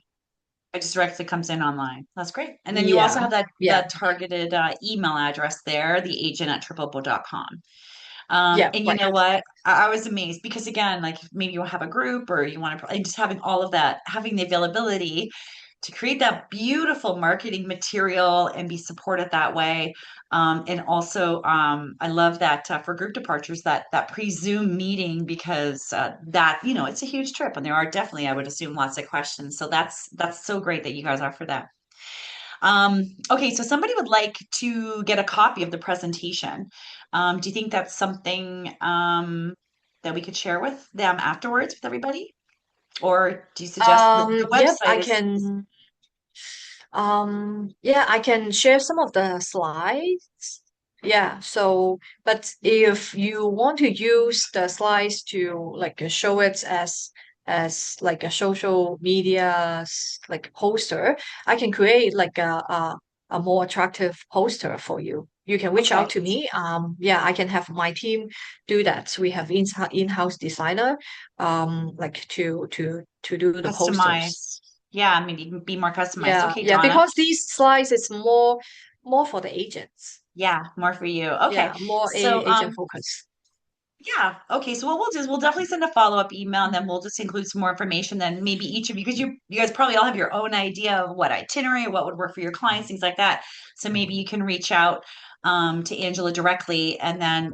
It just directly comes in online. That's great. And then you also Yeah, have yeah, that targeted email address there, the agent at TripOppo.com. yeah, And you right. know what? I was amazed because again, like maybe you have a group or you want to just having all of that, having the availability to create that beautiful marketing material and be supported that way. And also, I love that for group departures, that pre-Zoom meeting because that it's a huge trip and there are definitely, I would assume, lots of questions. So that's so great that you guys offer that. Okay, so somebody would like to get a copy of the presentation. Do you think that's something that we could share with them afterwards with everybody? Or do you suggest the Yep, website is yeah, I can share some of the slides. Yeah, so, but if you want to use the slides to like show it as like a social media like poster, I can create like a more attractive poster for you. You can reach out okay? to me. Yeah, I can have my team do that. We have in-house designer, like to do the posters. Customized. Yeah, maybe be more customized. Yeah, Okay, yeah, Donna. because these slides is more for the agents. Yeah, more for you. Okay. Yeah, more So agent focus. yeah. Okay. So what we'll do is we'll definitely send a follow-up email and then we'll just include some more information. Then maybe each of you, because you guys probably all have your own idea of what itinerary, what would work for your clients, things like that. So maybe you can reach out to Angela directly and then,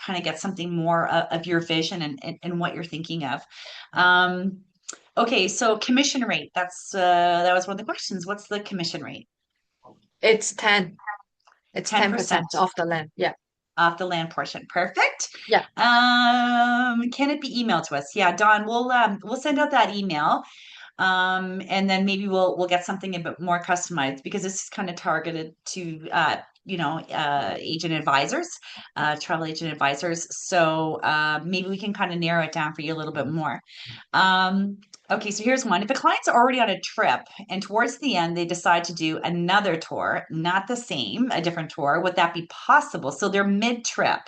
kind of get something more of your vision and what you're thinking of. Um, okay. So commission rate, that was one of the questions. What's the commission rate? It's 10. It's 10% 10% of the land. Yeah. off the land portion. Perfect. Yeah. Can it be emailed to us? Yeah, Don, we'll send out that email. And then maybe we'll get something a bit more customized because this is kind of targeted to agent advisors, travel agent advisors. So maybe we can kind of narrow it down for you a little bit more. Um, okay, so here's one. If a client's already on a trip and towards the end they decide to do another tour, not the same, a different tour, would that be possible? So they're mid-trip.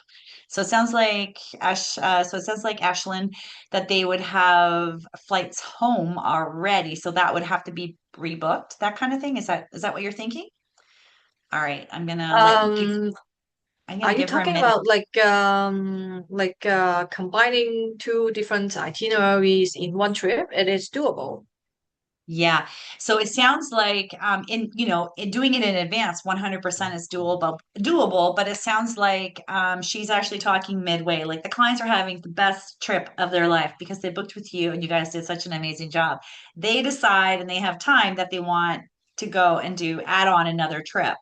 So it sounds like Ashlyn, that they would have flights home already. So that would have to be rebooked, that kind of thing. Is that what you're thinking? All right, Um, I'm are gonna you give her a talking minute. about like combining two different itineraries in one trip? It is doable. Yeah. So it sounds like in doing it in advance, 100% is doable, but it sounds like she's actually talking midway. Like the clients are having the best trip of their life because they booked with you and you guys did such an amazing job. They decide and they have time that they want to go and do add on another trip.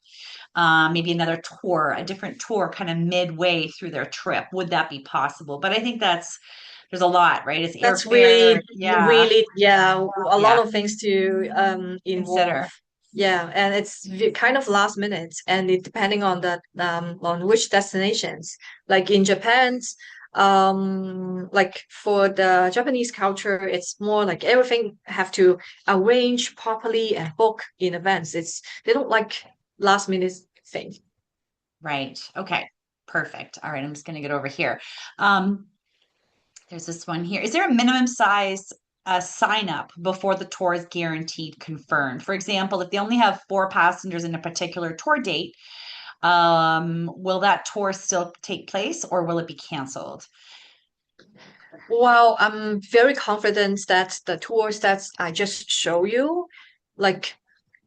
Maybe another tour, a different tour kind of midway through their trip. Would that be possible? But I think there's a lot, right? It's That's airfare. really, Yeah. really, yeah, a lot Yeah. of things to involve. Consider. Yeah, and it's kind of last minute, and it depending on which destinations. Like in Japan, like for the Japanese culture, it's more like everything have to arrange properly and book in advance. They don't like last minute thing. Right. Okay. Perfect. All right. I'm just going to get over here. Um, there's this one here. Is there a minimum size sign up before the tour is guaranteed confirmed? For example, if they only have four passengers in a particular tour date, will that tour still take place or will it be canceled? Well, I'm very confident that the tours that I just show you, like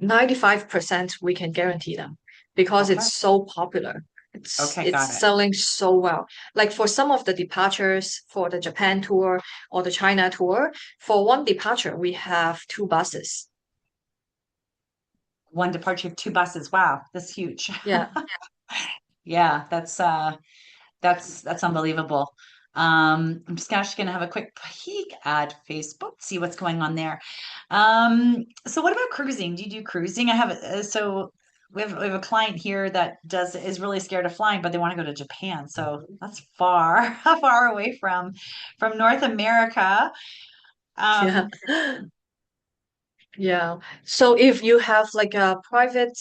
95% we can guarantee them because Okay. it's so popular. Okay, It's got it. selling so well. Like for some of the departures for the Japan tour or the China tour, for one departure we have two buses. One departure of two buses. Wow, that's huge. Yeah. Yeah, that's unbelievable. I'm just actually gonna have a quick peek at Facebook, see what's going on there. So what about cruising? Do you do cruising? I have so we have a client here that does is really scared of flying, but they want to go to Japan. So that's far, far away from North America. Yeah. Um, Yeah. So if you have like a private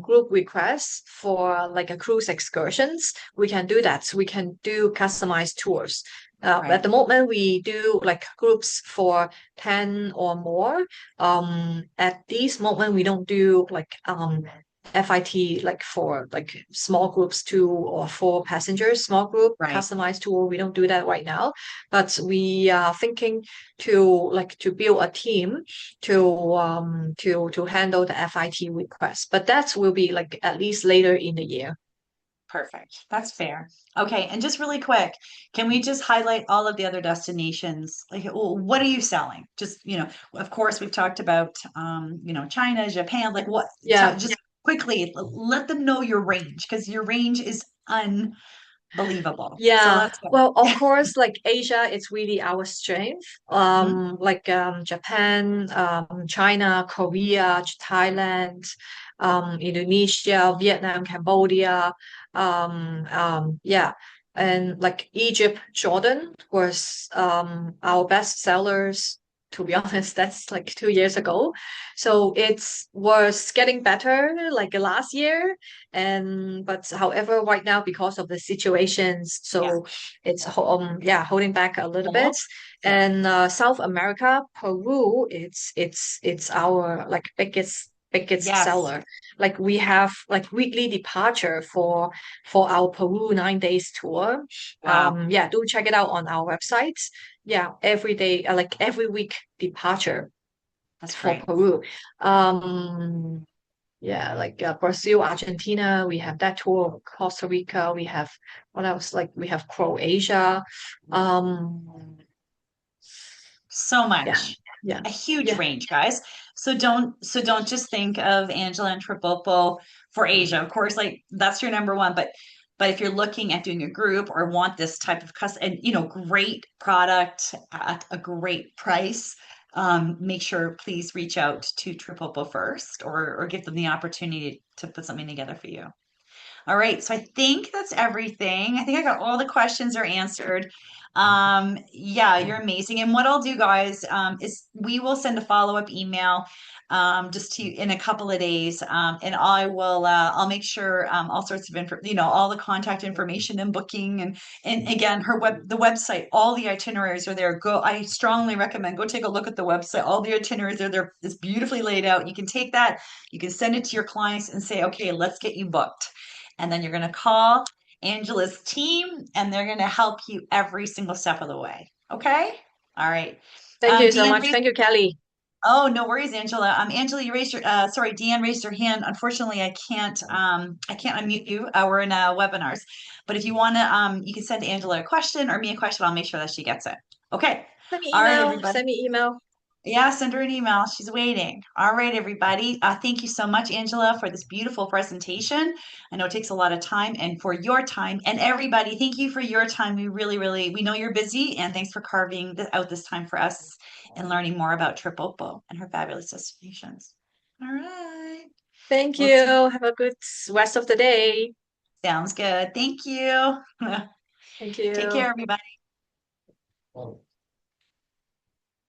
group request for like a cruise excursions, we can do that. We can do customized tours. At right, the moment, we do like groups for 10 or more. At this moment, we don't do like FIT like for like small groups, 2 or 4 passengers, small group right. customized tour. We don't do that right now, but we are thinking to like to build a team to handle the FIT request. But that will be like at least later in the year. Perfect. That's fair. Okay, and just really quick, can we just highlight all of the other destinations? Like, what are you selling? Just, of course, we've talked about, China, Japan, like what, Yeah. just quickly let them know your range because your range is unbelievable. So Yeah, let's go. well, of course, like Asia, it's really our strength. Mhm. Like Japan, China, Korea, Thailand, Indonesia, Vietnam, Cambodia, yeah, and like Egypt, Jordan was our best sellers. To be honest, that's like 2 years ago. So it's was getting better like last year, and but however right now because of the situations, Yeah. so it's yeah, holding back a little bit. Hold. Yeah. And South America, Peru, it's our like biggest Yes. seller. Like we have like weekly departure for our Peru 9 days tour. Wow. Yeah, do check it out on our website. Yeah, every day, like every week departure That's for great. Peru. Yeah, like Brazil, Argentina, we have that tour. Costa Rica, we have what else? Like we have Croatia. Um, So yeah, much. yeah, A huge yeah, range, guys. So don't just think of Angela and TripOppo for Asia. Of course, like that's your number one, but if you're looking at doing a group or want this type of custom and great product at a great price, make sure please reach out to TripOppo first or give them the opportunity to put something together for you. All right, so I think that's everything. I think I got all the questions are answered. Yeah, you're amazing. And what I'll do, guys, is we will send a follow-up email just to you in a couple of days. And I'll make sure all sorts of info, all the contact information and booking and again, the website, all the itineraries are there. I strongly recommend go take a look at the website. All the itineraries are there. It's beautifully laid out. You can take that, you can send it to your clients and say, okay, let's get you booked. And then you're going to call Angela's team and they're going to help you every single step of the way. Okay? All right. thank you so Deanne much. raised, Thank you, Kelly. oh, no worries, Angela. Angela, you raised sorry, Deanne raised her hand. Unfortunately, I can't unmute you. We're in webinars. But if you want to, you can send Angela a question or me a question. I'll make sure that she gets it. Okay. Send me All right, email. everybody. Send me email. Yeah, send her an email. She's waiting. All right, everybody. Thank you so much, Angela, for this beautiful presentation. I know it takes a lot of time and for your time. And everybody, thank you for your time. We really, really, we know you're busy and thanks for carving out this time for us and learning more about TripOppo and her fabulous destinations. All right. Thank We'll you. see. Have a good rest of the day. Sounds good. Thank you. Thank Take care, you. everybody.